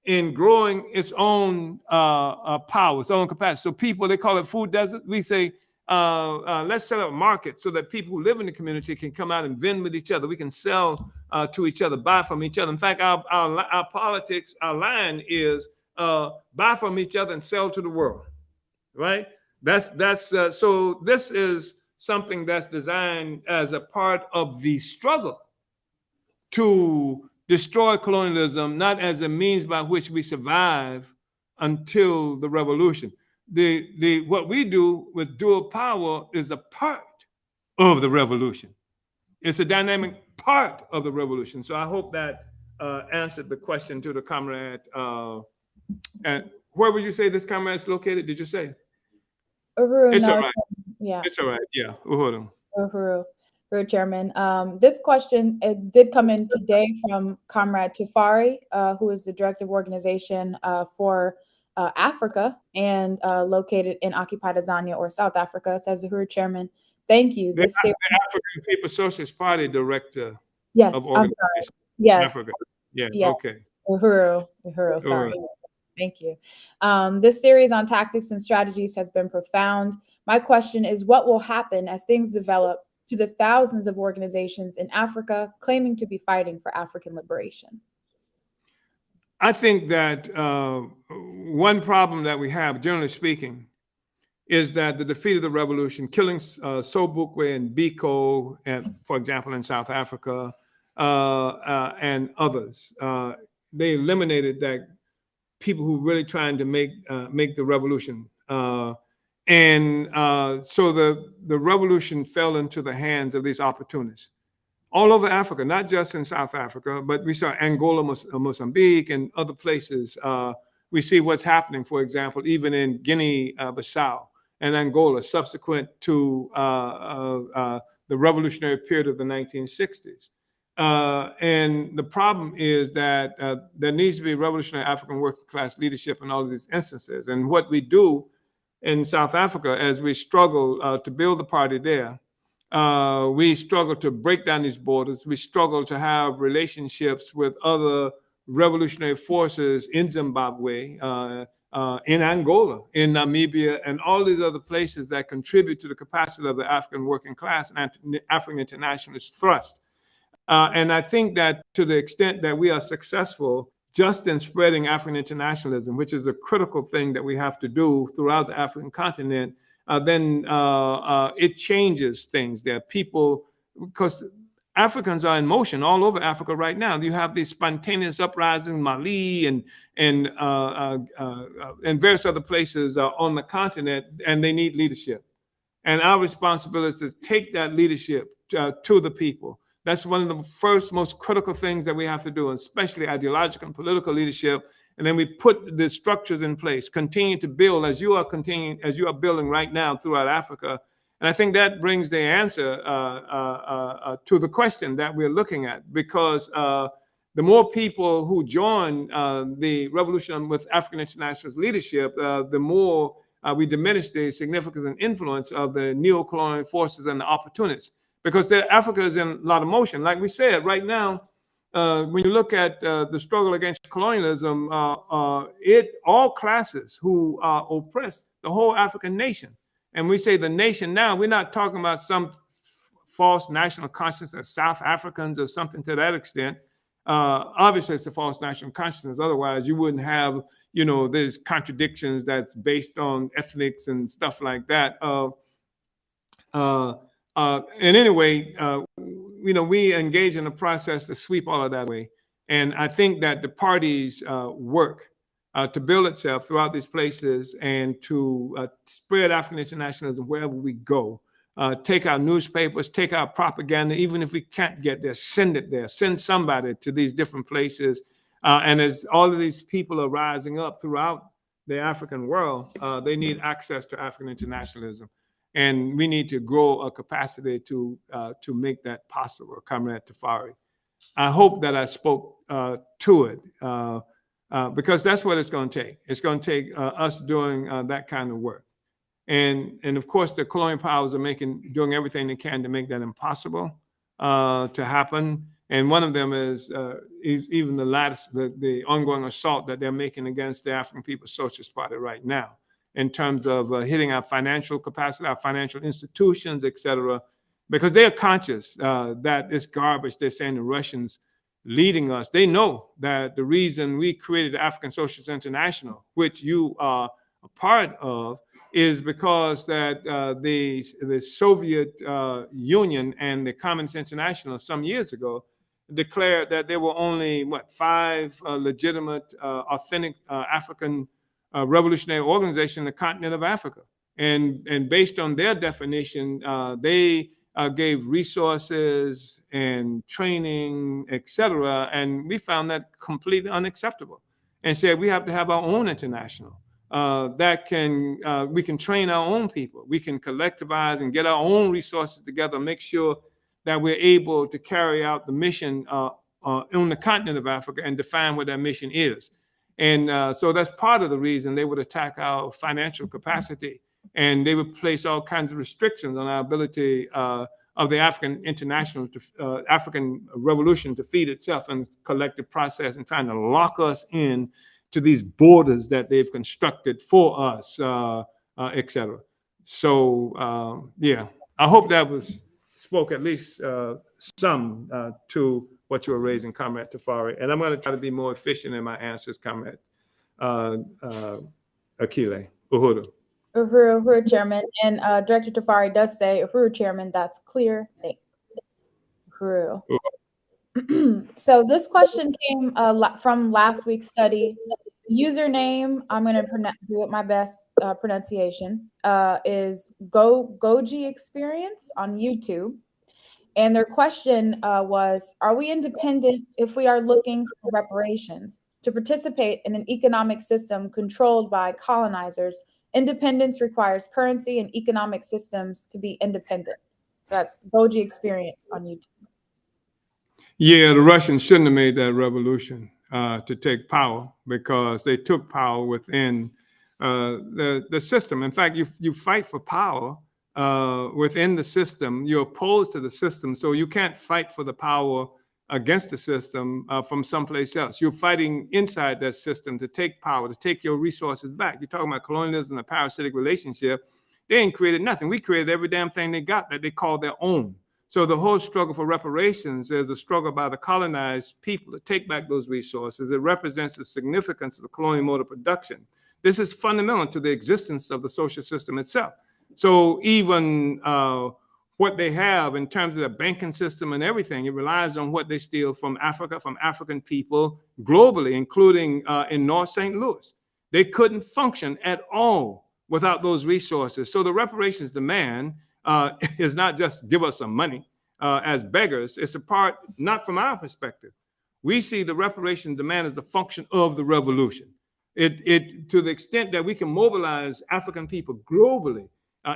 in growing its own power, its own capacity. So people, they call it food desert. We say, let's set up a market so that people who live in the community can come out and vend with each other. We can sell to each other, buy from each other. In fact, our politics, our line is buy from each other and sell to the world, right? So this is something that's designed as a part of the struggle to destroy colonialism, not as a means by which we survive until the revolution. What we do with dual power is a part of the revolution. It's a dynamic part of the revolution. So I hope that answered the question to the comrade. And where would you say this comrade is located? Did you say? Uhuru, It's no, all right. yeah. It's all right. Yeah. Uhuru. Uhuru, Chairman. This question, it did come in today from Comrade Tufari, who is the Director of Organization for Africa and located in occupied Azania or South Africa. It says, Uhuru, Chairman, thank you. The African People's Socialist Party Director Yes, of I'm sorry. Organization Yes. Africa. Yeah, Yes. okay. Uhuru, sorry. Thank you. This series on tactics and strategies has been profound. My question is, what will happen as things develop to the thousands of organizations in Africa claiming to be fighting for African liberation? I think that one problem that we have, generally speaking, is that the defeat of the revolution, killing Sobukwe and Biko, for example, in South Africa, and others, they eliminated that people who really trying to make the revolution. So the revolution fell into the hands of these opportunists all over Africa, not just in South Africa, but we saw Angola, Mozambique, and other places. We see what's happening, for example, even in Guinea-Bissau and Angola, subsequent to the revolutionary period of the 1960s. And the problem is that there needs to be revolutionary African working class leadership in all of these instances. And what we do in South Africa, as we struggle to build the party there, we struggle to break down these borders. We struggle to have relationships with other revolutionary forces in Zimbabwe, in Angola, in Namibia, and all these other places that contribute to the capacity of the African working class and African internationalist thrust. And I think that to the extent that we are successful just in spreading African internationalism, which is a critical thing that we have to do throughout the African continent, then it changes things. There are people, because Africans are in motion all over Africa right now. You have these spontaneous uprisings in Mali and various other places on the continent, and they need leadership. And our responsibility is to take that leadership to the people. That's one of the first most critical things that we have to do, especially ideological and political leadership. And then we put the structures in place, continue to build as you are building right now throughout Africa. And I think that brings the answer to the question that we're looking at, because the more people who join the revolution with African internationalist leadership, the more we diminish the significance and influence of the neo-colonial forces and the opportunists. Because Africa is in a lot of motion. Like we said, right now, when you look at the struggle against colonialism, all classes who are oppressed, the whole African nation. And we say the nation now, we're not talking about some false national consciousness as South Africans or something to that extent. Obviously, it's a false national consciousness. Otherwise, you wouldn't have, these contradictions that's based on ethnics and stuff like that. And anyway, we engage in a process to sweep all of that away. And I think that the party's work to build itself throughout these places and to spread African internationalism wherever we go, take our newspapers, take our propaganda, even if we can't get there, send it there, send somebody to these different places. And as all of these people are rising up throughout the African world, they need access to African internationalism. And we need to grow a capacity to make that possible, Comrade Tafari. I hope that I spoke to it. because that's what it's going to take. It's going to take us doing that kind of work. And of course, the colonial powers are doing everything they can to make that impossible to happen. And one of them is even the ongoing assault that they're making against the African People's Socialist Party right now, in terms of hitting our financial capacity, our financial institutions, et cetera, because they are conscious that it's garbage. They're saying the Russians leading us. They know that the reason we created the African Socialist International, which you are a part of, is because that the Soviet Union and the Common Sense International some years ago declared that there were only, 5 legitimate, authentic African revolutionary organizations in the continent of Africa. And based on their definition, they gave resources and training, et cetera. And we found that completely unacceptable and said we have to have our own international. We can train our own people. We can collectivize and get our own resources together, make sure that we're able to carry out the mission on the continent of Africa and define what that mission is. And so that's part of the reason they would attack our financial capacity, and they would place all kinds of restrictions on our ability of the African international, African revolution to feed itself in collective process, and trying to lock us in to these borders that they've constructed for us, et cetera. So, yeah, I hope that spoke at least some to what you were raising, Comrade Tafari. And I'm going to try to be more efficient in my answers, Comrade Akile. Uhuru. Uhuru, Chairman. And Director Tafari does say, Uhuru, Chairman, that's clear. Thank you. Uhuru. So this question came from last week's study. Username, I'm going to do it my best pronunciation, is Goji Experience on YouTube. And their question was, are we independent if we are looking for reparations? To participate in an economic system controlled by colonizers, independence requires currency and economic systems to be independent. So that's Goji Experience on YouTube. Yeah, the Russians shouldn't have made that revolution to take power, because they took power within the system. In fact, you fight for power within the system. You're opposed to the system, so you can't fight for the power against the system from someplace else. You're fighting inside that system to take power, to take your resources back. You're talking about colonialism, a parasitic relationship. They ain't created nothing. We created every damn thing they got that they call their own. So the whole struggle for reparations is a struggle by the colonized people to take back those resources. It represents the significance of the colonial mode of production. This is fundamental to the existence of the social system itself. So even what they have in terms of the banking system and everything, it relies on what they steal from Africa, from African people globally, including in North St. Louis. They couldn't function at all without those resources. So the reparations demand is not just give us some money as beggars. It's a part, not from our perspective. We see the reparation demand as the function of the revolution. It to the extent that we can mobilize African people globally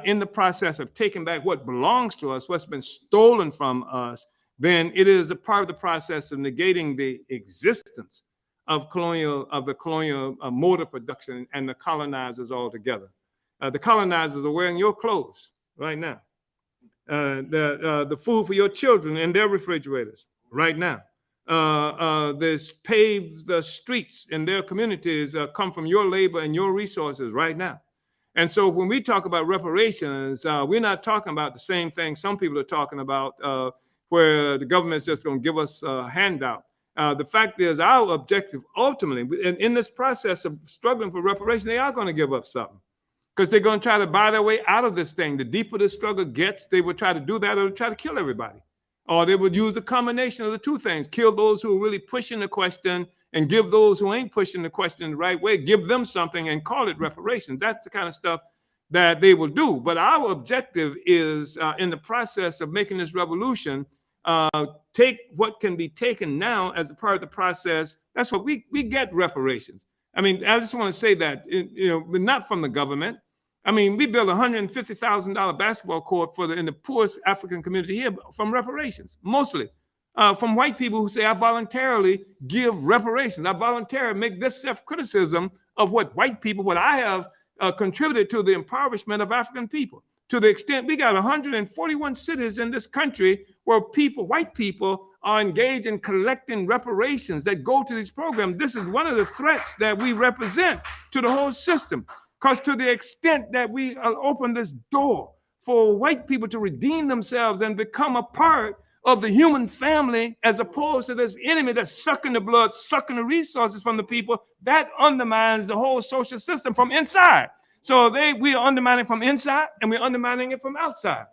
in the process of taking back what belongs to us, what's been stolen from us, then it is a part of the process of negating the existence of the colonial mode of production and the colonizers altogether. The colonizers are wearing your clothes right now. The food for your children in their refrigerators right now. This pave the streets in their communities come from your labor and your resources right now. And so when we talk about reparations, we're not talking about the same thing some people are talking about, where the government's just going to give us a handout. The fact is, our objective ultimately, in this process of struggling for reparations, they are going to give up something, because they're going to try to buy their way out of this thing. The deeper the struggle gets, they would try to do that, or try to kill everybody. Or they would use a combination of the two things: kill those who are really pushing the question, and give those who ain't pushing the question the right way, give them something and call it reparations. That's the kind of stuff that they will do. But our objective is, in the process of making this revolution, take what can be taken now as a part of the process. That's what we get reparations. I mean, I just want to say that, but not from the government. I mean, we built a $150,000 basketball court in the poorest African community here from reparations, mostly. from white people who say, I voluntarily give reparations. I voluntarily make this self-criticism of what I have contributed to the impoverishment of African people. To the extent we got 141 cities in this country where white people are engaged in collecting reparations that go to these programs. This is one of the threats that we represent to the whole system. Because to the extent that we open this door for white people to redeem themselves and become a part of the human family, as opposed to this enemy that's sucking the blood, sucking the resources from the people, that undermines the whole social system from inside. So we are undermining from inside, and we're undermining it from outside.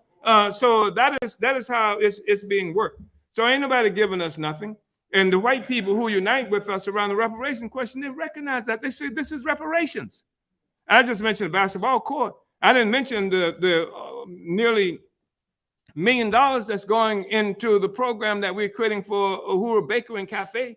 So that is how it's being worked. So ain't nobody giving us nothing. And the white people who unite with us around the reparation question, they recognize that. They say this is reparations. I just mentioned the basketball court. I didn't mention the nearly $1 million that's going into the program that we're creating for Uhuru Bakery and Cafe,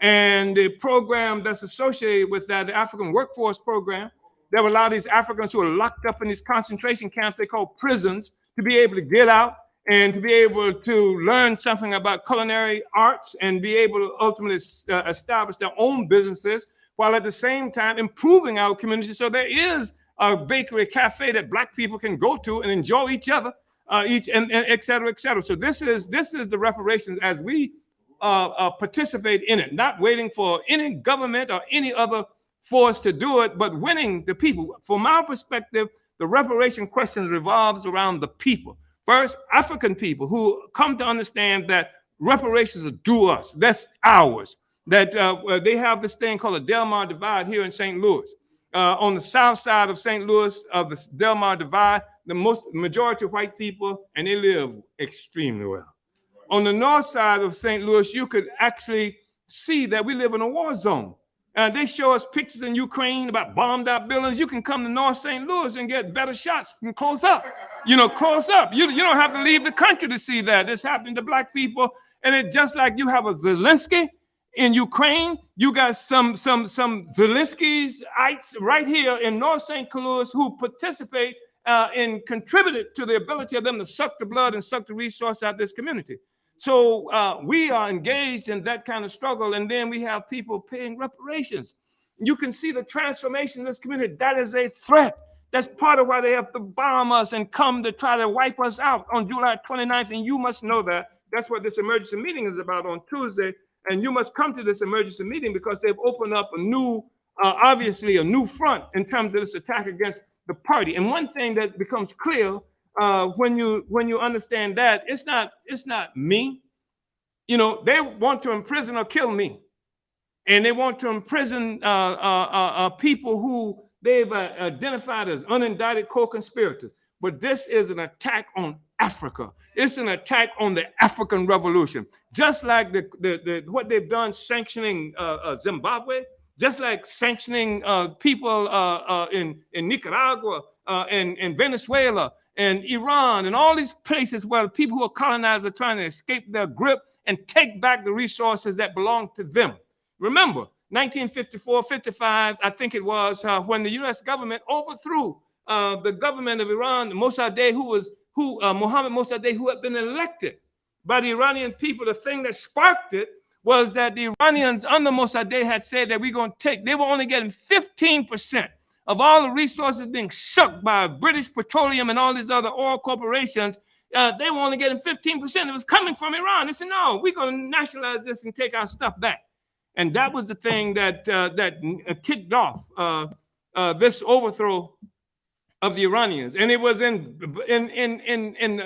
and the program that's associated with that, the African Workforce Program, that will allow these Africans who are locked up in these concentration camps they call prisons to be able to get out and to be able to learn something about culinary arts and be able to ultimately establish their own businesses, while at the same time improving our community. So there is a bakery, cafe that Black people can go to and enjoy each other, and et cetera, et cetera. So this is the reparations as we participate in it, not waiting for any government or any other force to do it, but winning the people. From our perspective, the reparation question revolves around the people. First, African people who come to understand that reparations are due us. That's ours. That they have this thing called the Del Mar Divide here in St. Louis. On the south side of St. Louis, of the Del Mar Divide, the majority of white people, and they live extremely well. On the north side of St. Louis, you could actually see that we live in a war zone. They show us pictures in Ukraine about bombed out buildings. You can come to North St. Louis and get better shots from close up. Close up. You don't have to leave the country to see that. It's happening to Black people. And it just like you have a Zelensky in Ukraine, you got some Zelenskyites right here in North St. Louis who participate and contributed to the ability of them to suck the blood and suck the resource out of this community. So we are engaged in that kind of struggle, and then we have people paying reparations. You can see the transformation in this community. That is a threat. That's part of why they have to bomb us and come to try to wipe us out on July 29th, and you must know that. That's what this emergency meeting is about on Tuesday, and you must come to this emergency meeting because they've opened up obviously a new front in terms of this attack against the party. And one thing that becomes clear when you understand that, it's not me. They want to imprison or kill me, and they want to imprison people who they've identified as unindicted co-conspirators. But this is an attack on Africa. It's an attack on the African Revolution, just like what they've done sanctioning Zimbabwe, just like sanctioning people in Nicaragua and Venezuela and Iran and all these places where people who are colonized are trying to escape their grip and take back the resources that belong to them. Remember, 1954, 55, I think it was, when the U.S. government overthrew the government of Iran, Mossadegh, Mohammad Mossadegh, who had been elected by the Iranian people. The thing that sparked it was that the Iranians under Mossadegh had said that they were only getting 15% of all the resources being sucked by British Petroleum and all these other oil corporations. They were only getting 15%. It was coming from Iran. They said, no, we're going to nationalize this and take our stuff back. And that was the thing that kicked off this overthrow of the Iranians. And it was in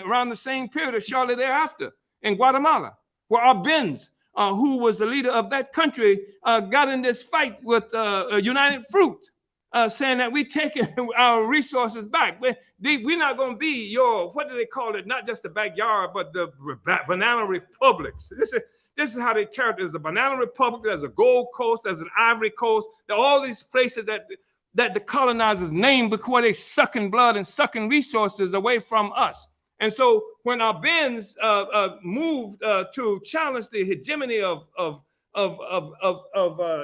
around the same period or shortly thereafter in Guatemala, where Arbenz, who was the leader of that country, got in this fight with United Fruit, saying that we're taking our resources back. We're not going to be your, what do they call it? Not just the backyard, but the banana republics. This is how they characterize. There's a banana republic, there's a Gold Coast, there's an Ivory Coast. There are all these places that the colonizers named because they're sucking blood and sucking resources away from us. And so when Arbenz moved to challenge the hegemony of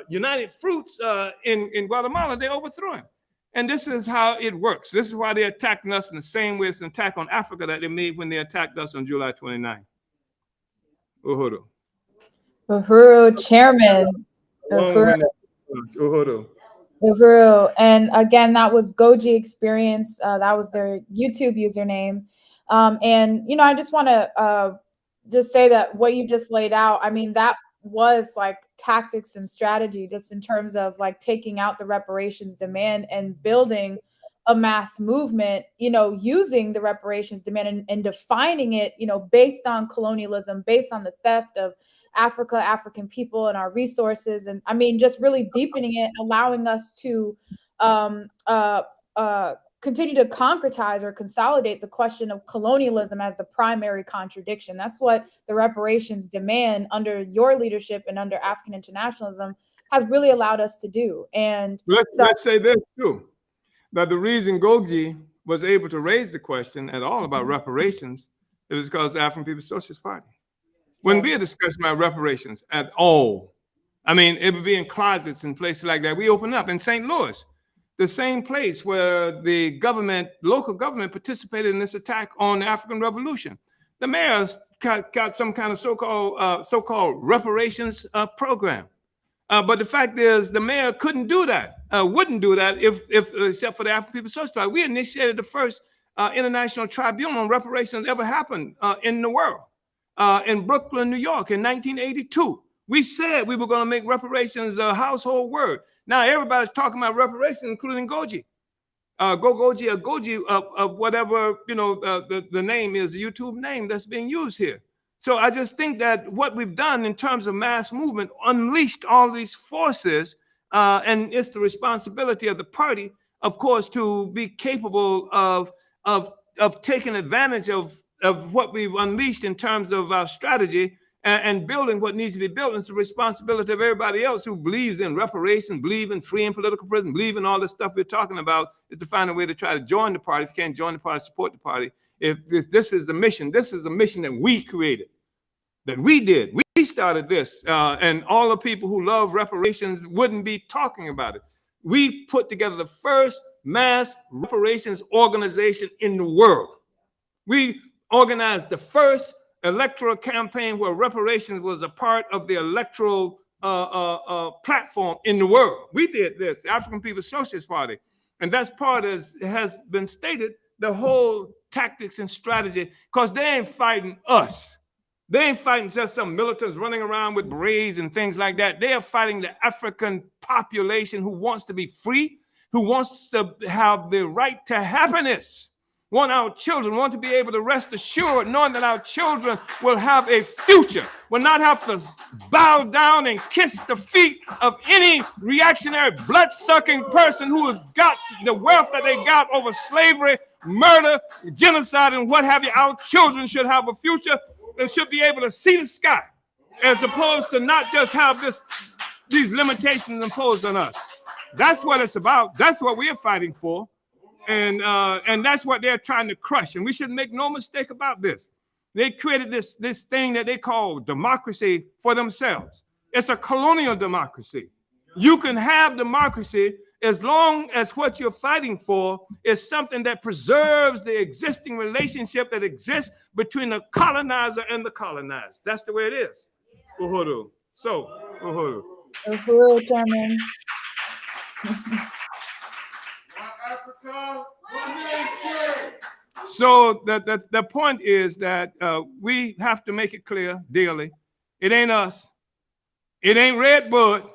United Fruits in Guatemala, they overthrew him. And this is how it works. This is why they're attacking us in the same way as an attack on Africa that they made when they attacked us on July 29th. Uhuru. Uhuru, Chairman. Uhuru. Long-winded. Uhuru. Uhuru. And again, that was Goji Experience. That was their YouTube username. And, you know, I just want to just say that what you just laid out, I mean, that was like tactics and strategy, just in terms of like taking out the reparations demand and building a mass movement, you know, using the reparations demand and defining it, you know, based on colonialism, based on the theft of Africa, African people, and our resources. And I mean, just really deepening it, allowing us to um, uh, continue to concretize or consolidate the question of colonialism as the primary contradiction. That's what the reparations demand under your leadership and under African internationalism has really allowed us to do. And Let's say this too, that the reason Goji was able to raise the question at all about reparations is because the African People's Socialist Party. Wouldn't be a discussion about reparations at all. I mean, it would be in closets and places like that. We opened up in St. Louis, the same place where the government, local government, participated in this attack on the African Revolution. The mayor's got some kind of so-called reparations program. But the fact is, the mayor couldn't do that, wouldn't do that if except for the African People's Socialist Party. We initiated the first international tribunal on reparations ever happened in the world. In Brooklyn, New York, in 1982. We said we were going to make reparations a household word. Now everybody's talking about reparations, including Goji. Goji or Goji of whatever, you know, the name is, the YouTube name that's being used here. So I just think that what we've done in terms of mass movement unleashed all these forces, and it's the responsibility of the party, of course, to be capable of taking advantage of what we've unleashed in terms of our strategy and building what needs to be built. It's the responsibility of everybody else who believes in reparations, believe in free and political prison, believe in all this stuff we're talking about, is to find a way to try to join the party. If you can't join the party, support the party. If this is the mission that we created, that we did. We started this, and all the people who love reparations wouldn't be talking about it. We put together the first mass reparations organization in the world. We organized the first electoral campaign where reparations was a part of the electoral platform in the world. We did this, the African People's Socialist Party. And that's part, as has been stated, the whole tactics and strategy, because they ain't fighting us. They ain't fighting just some militants running around with berets and things like that. They are fighting the African population who wants to be free, who wants to have the right to happiness. Want our children, want to be able to rest assured knowing that our children will have a future, will not have to bow down and kiss the feet of any reactionary, blood-sucking person who has got the wealth that they got over slavery, murder, genocide, and what have you. Our children should have a future and should be able to see the sky, as opposed to not just have these limitations imposed on us. That's what it's about. That's what we're fighting for. And that's what they're trying to crush. And we should make no mistake about this. They created this thing that they call democracy for themselves. It's a colonial democracy. You can have democracy as long as what you're fighting for is something that preserves the existing relationship that exists between the colonizer and the colonized. That's the way it is. Uhuru. So, Uhuru. Uhuru, Chairman. So the point is that we have to make it clear daily. It ain't us. It ain't Redbud.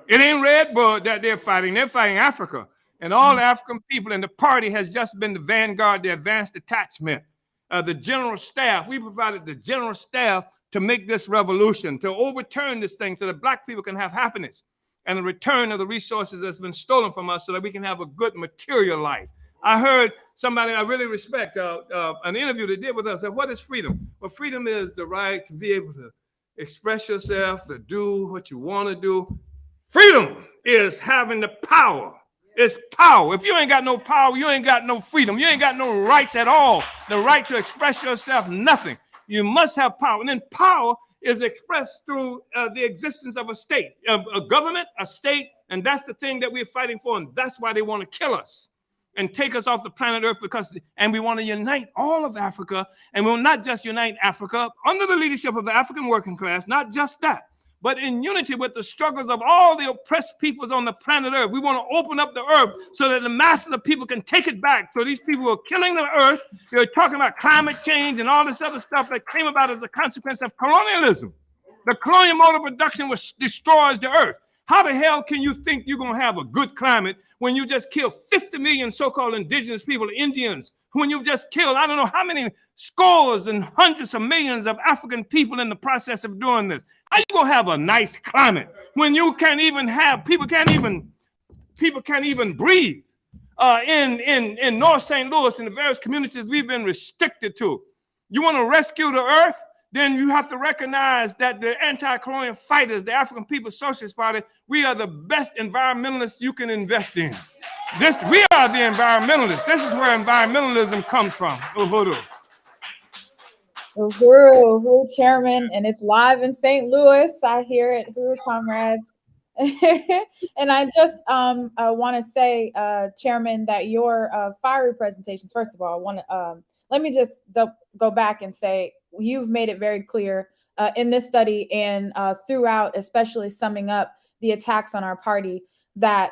It ain't Redbud that they're fighting. They're fighting Africa. And all African people, and the party has just been the vanguard, the advanced detachment, the general staff. We provided the general staff to make this revolution, to overturn this thing so that Black people can have happiness and the return of the resources that's been stolen from us so that we can have a good material life. I heard somebody I really respect, an interview they did with us, said, what is freedom? Well, freedom is the right to be able to express yourself, to do what you want to do. Freedom is having the power. It's power. If you ain't got no power, you ain't got no freedom. You ain't got no rights at all. The right to express yourself, nothing. You must have power. And then power is expressed through the existence of a state, a government, a state, and that's the thing that we're fighting for, and that's why they want to kill us and take us off the planet Earth, and we want to unite all of Africa, and we will not just unite Africa under the leadership of the African working class, not just that, but in unity with the struggles of all the oppressed peoples on the planet Earth. We want to open up the earth so that the masses of people can take it back. So these people are killing the earth. They're talking about climate change and all this other stuff that came about as a consequence of colonialism. The colonial mode of production destroys the earth. How the hell can you think you're going to have a good climate when you just kill 50 million so-called indigenous people, Indians, when you've just killed, I don't know how many scores and hundreds of millions of African people in the process of doing this? How you going to have a nice climate when you can't even have, people can't even breathe in North St. Louis and the various communities we've been restricted to? You want to rescue the earth? Then you have to recognize that the anti-colonial fighters, the African People's Socialist Party, we are the best environmentalists you can invest in. We are the environmentalists. This is where environmentalism comes from. Uhuru. Uhuru, Chairman, and it's live in St. Louis. I hear it, Uhuru comrades. And I just want to say, Chairman, that your fiery presentations, first of all, I want to let me just go back and say, you've made it very clear in this study and throughout, especially summing up the attacks on our party, that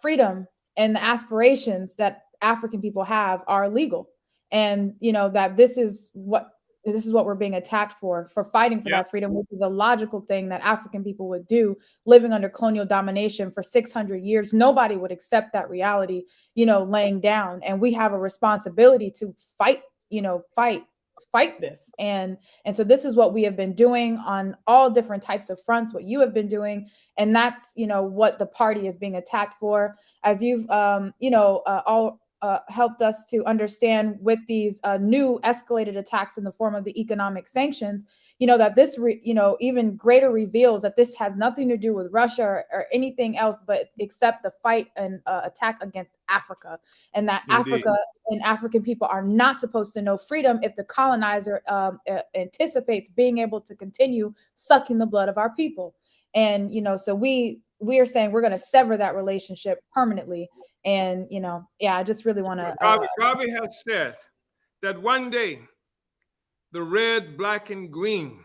freedom and the aspirations that African people have are illegal. And, that this is what we're being attacked for fighting for that freedom, which is a logical thing that African people would do, living under colonial domination for 600 years. Nobody would accept that reality, laying down. And we have a responsibility to fight this. And so this is what we have been doing on all different types of fronts, what you have been doing. And that's, what the party is being attacked for, as you've, all helped us to understand with these new escalated attacks in the form of the economic sanctions, that this, even greater reveals that this has nothing to do with Russia or anything else, but except the fight and attack against Africa, and that Indeed. Africa and African people are not supposed to know freedom if the colonizer anticipates being able to continue sucking the blood of our people. And, so we are saying we're going to sever that relationship permanently. And, I just really want to. Garvey has said that one day the red, black, and green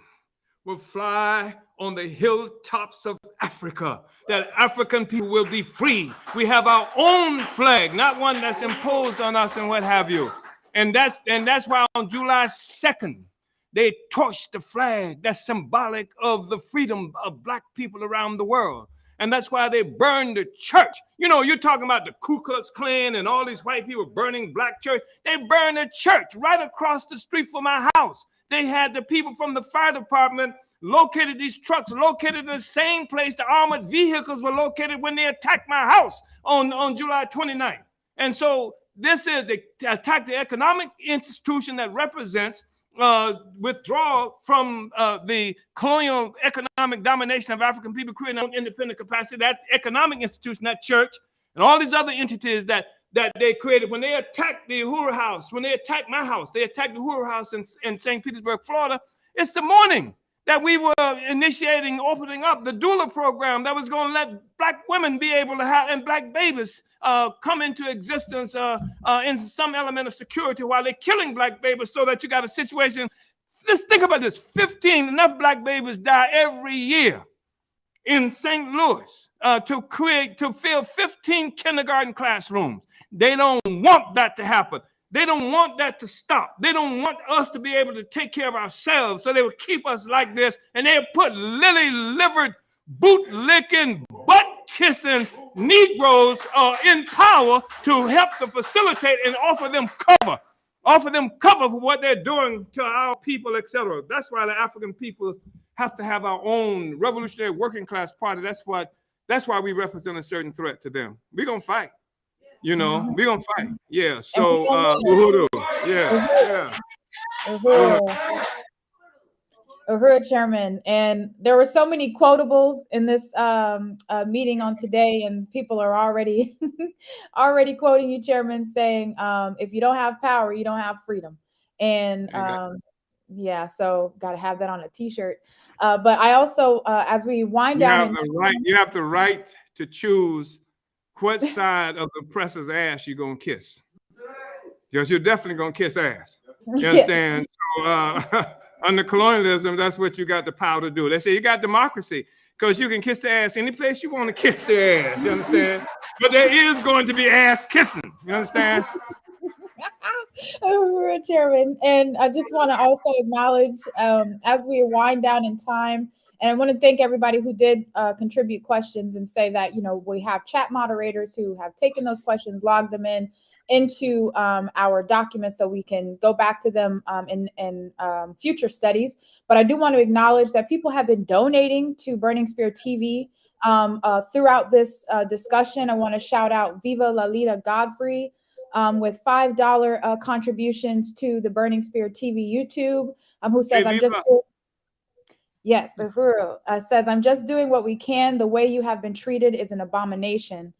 will fly on the hilltops of Africa, that African people will be free. We have our own flag, not one that's imposed on us and what have you. And that's why on July 2nd, they torched the flag that's symbolic of the freedom of Black people around the world. And that's why they burned the church. You're talking about the Ku Klux Klan and all these white people burning Black church. They burned the church right across the street from my house. They had the people from the fire department located these trucks, located in the same place the armored vehicles were located when they attacked my house on July 29th. And so this is the attack the economic institution that represents withdrawal from the colonial economic domination of African people, creating their own independent capacity. That economic institution, that church, and all these other entities that they created. When they attacked the Uhuru House, when they attacked my house, they attacked the Uhuru House in St. Petersburg, Florida. It's the morning that we were opening up the doula program that was going to let Black women be able to have, and Black babies come into existence in some element of security while they're killing Black babies, so that you got a situation. Let's think about this. Enough Black babies die every year in St. Louis to fill 15 kindergarten classrooms. They don't want that to happen. They don't want that to stop. They don't want us to be able to take care of ourselves, so they will keep us like this, and they'll put lily-livered, boot-licking, butt-kissing Negroes in power to help to facilitate and offer them cover for what they're doing to our people, etc. That's why the African peoples have to have our own revolutionary working class party. That's why we represent a certain threat to them. We're going to fight. We're going to fight. Yeah. So, Uhuru. Yeah. Uhuru, Chairman. And there were so many quotables in this meeting on today, and people are already quoting you, Chairman, saying, if you don't have power, you don't have freedom. And so got to have that on a T-shirt. But I also, as we wind down, you have the right to choose what side of the oppressor's ass you're going to kiss. Because you're definitely going to kiss ass. You understand? So under colonialism, that's what you got the power to do. They say you got democracy because you can kiss the ass any place you want to kiss the ass. You understand? But there is going to be ass kissing. You understand? Chairman, and I just want to also acknowledge as we wind down in time, and I want to thank everybody who did contribute questions and say that, you know, we have chat moderators who have taken those questions, logged them into our documents so we can go back to them in future studies. But I do want to acknowledge that people have been donating to Burning Spear TV throughout this discussion. I want to shout out Viva Lalita Godfrey, with $5 contributions to the Burning Spear TV YouTube, who says, Hey, I'm just Viva. yes, Uhuru says, I'm just doing what we can. The way you have been treated is an abomination.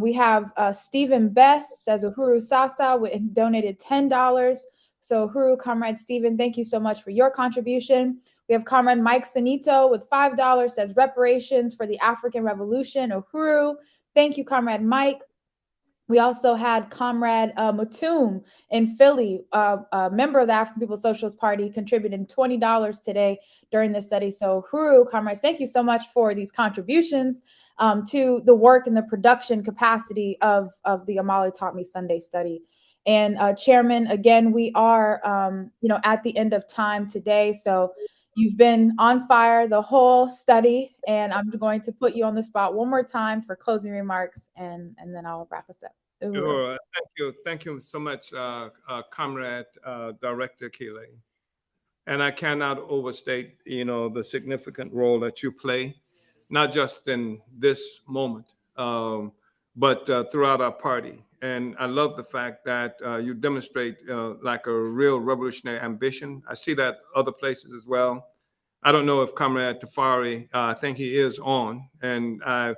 We have Stephen Best says, Uhuru Sasa donated $10. So Uhuru, Comrade Stephen, thank you so much for your contribution. We have Comrade Mike Sanito with $5, says reparations for the African Revolution. Uhuru, thank you, Comrade Mike. We also had Comrade Matum in Philly, a member of the African People's Socialist Party, contributing $20 today during this study. So Huru, comrades, thank you so much for these contributions to the work and the production capacity of the Omali Taught Me Sunday study. And Chairman, again, we are at the end of time today. So you've been on fire the whole study, and I'm going to put you on the spot one more time for closing remarks, and then I'll wrap us up. Sure. Thank you so much, Comrade Director Keeley. And I cannot overstate, the significant role that you play, not just in this moment, but throughout our party. And I love the fact that you demonstrate like a real revolutionary ambition. I see that other places as well. I don't know if Comrade Tafari, I think he is on, and I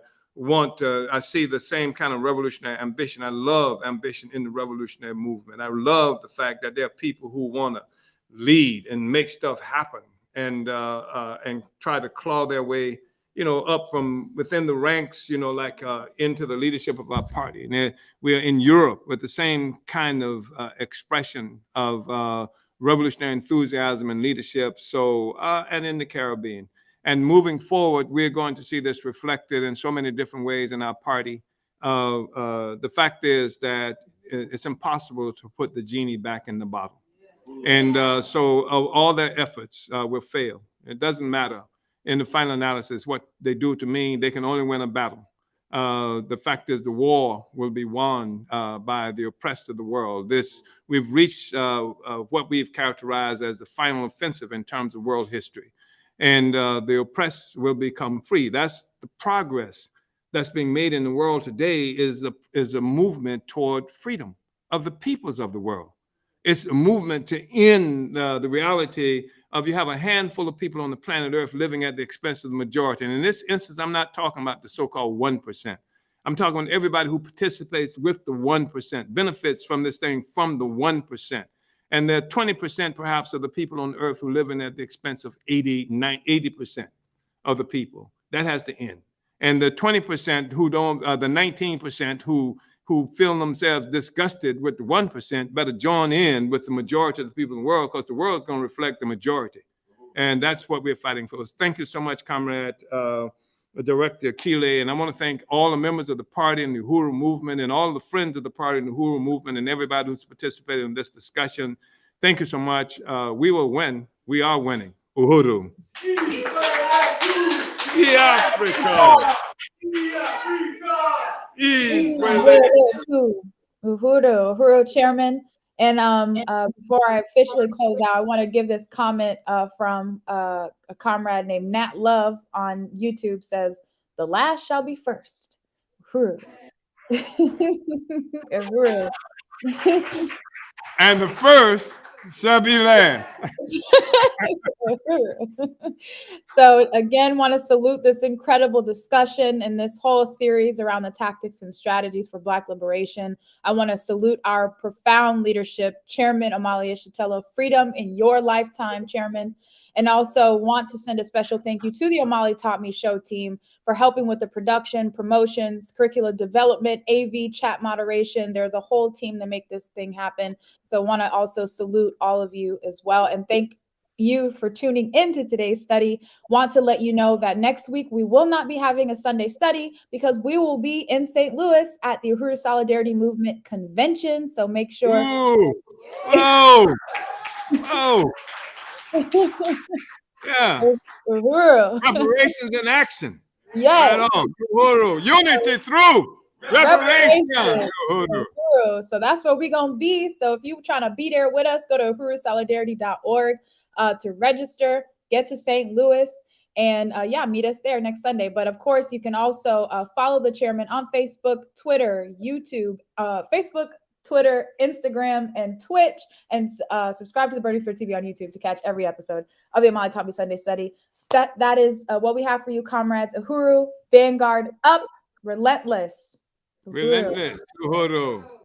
see the same kind of revolutionary ambition. I love ambition in the revolutionary movement. I love the fact that there are people who want to lead and make stuff happen and try to claw their way, up from within the ranks, into the leadership of our party. And we are in Europe with the same kind of expression of revolutionary enthusiasm and leadership. So, and in the Caribbean. And moving forward, we're going to see this reflected in so many different ways in our party. The fact is that it's impossible to put the genie back in the bottle. And so all their efforts will fail. It doesn't matter in the final analysis what they do to me. They can only win a battle. The fact is the war will be won by the oppressed of the world. We've reached what we've characterized as the final offensive in terms of world history. And the oppressed will become free. That's the progress that's being made in the world today is a movement toward freedom of the peoples of the world. It's a movement to end the reality of you have a handful of people on the planet Earth living at the expense of the majority. And in this instance, I'm not talking about the so-called 1%. I'm talking about everybody who participates with the 1%, benefits from this thing from the 1%. And there are 20% perhaps of the people on earth who live in at the expense of 80% of the people. That has to end. And the 20% who don't, the 19% who feel themselves disgusted with the 1% better join in with the majority of the people in the world, because the world is going to reflect the majority. And that's what we're fighting for. So thank you so much, Comrade Director Keeley. And I want to thank all the members of the party and the Uhuru movement and all the friends of the party and the Uhuru movement and everybody who's participated in this discussion. Thank you so much. We will win. We are winning. Uhuru. Africa. Uhuru, Chairman. And before I officially close out, I want to give this comment from a comrade named Nat Love on YouTube. Says, "The last shall be first." Uhuru. Uhuru. And the first shall be last. So again, want to salute this incredible discussion and this whole series around the tactics and strategies for Black liberation. I want to salute our profound leadership, Chairman Omali Yeshitela, freedom in your lifetime, Chairman. And also want to send a special thank you to the Omali Taught Me show team for helping with the production, promotions, curriculum development, AV, chat moderation. There's a whole team to make this thing happen. So I want to also salute all of you as well. And thank you for tuning into today's study. Want to let you know that next week we will not be having a Sunday study because we will be in St. Louis at the Uhuru Solidarity Movement Convention. So make sure. Ooh. Oh. Oh. Yeah. Uhuru. Reparations in action. Yes. Right on. Uhuru. Unity through reparations. Uhuru. Uhuru. So that's where we're going to be. So if you're trying to be there with us, go to uhurusolidarity.org to register, get to St. Louis, and meet us there next Sunday. But of course, you can also follow the chairman on Facebook, Twitter, YouTube, Facebook, Twitter, Instagram, and Twitch, and subscribe to the Burning Spirit TV on YouTube to catch every episode of the Omali Taught Me Sunday Study. That is what we have for you, comrades. Uhuru, Vanguard, up, relentless. Relentless. Uhuru.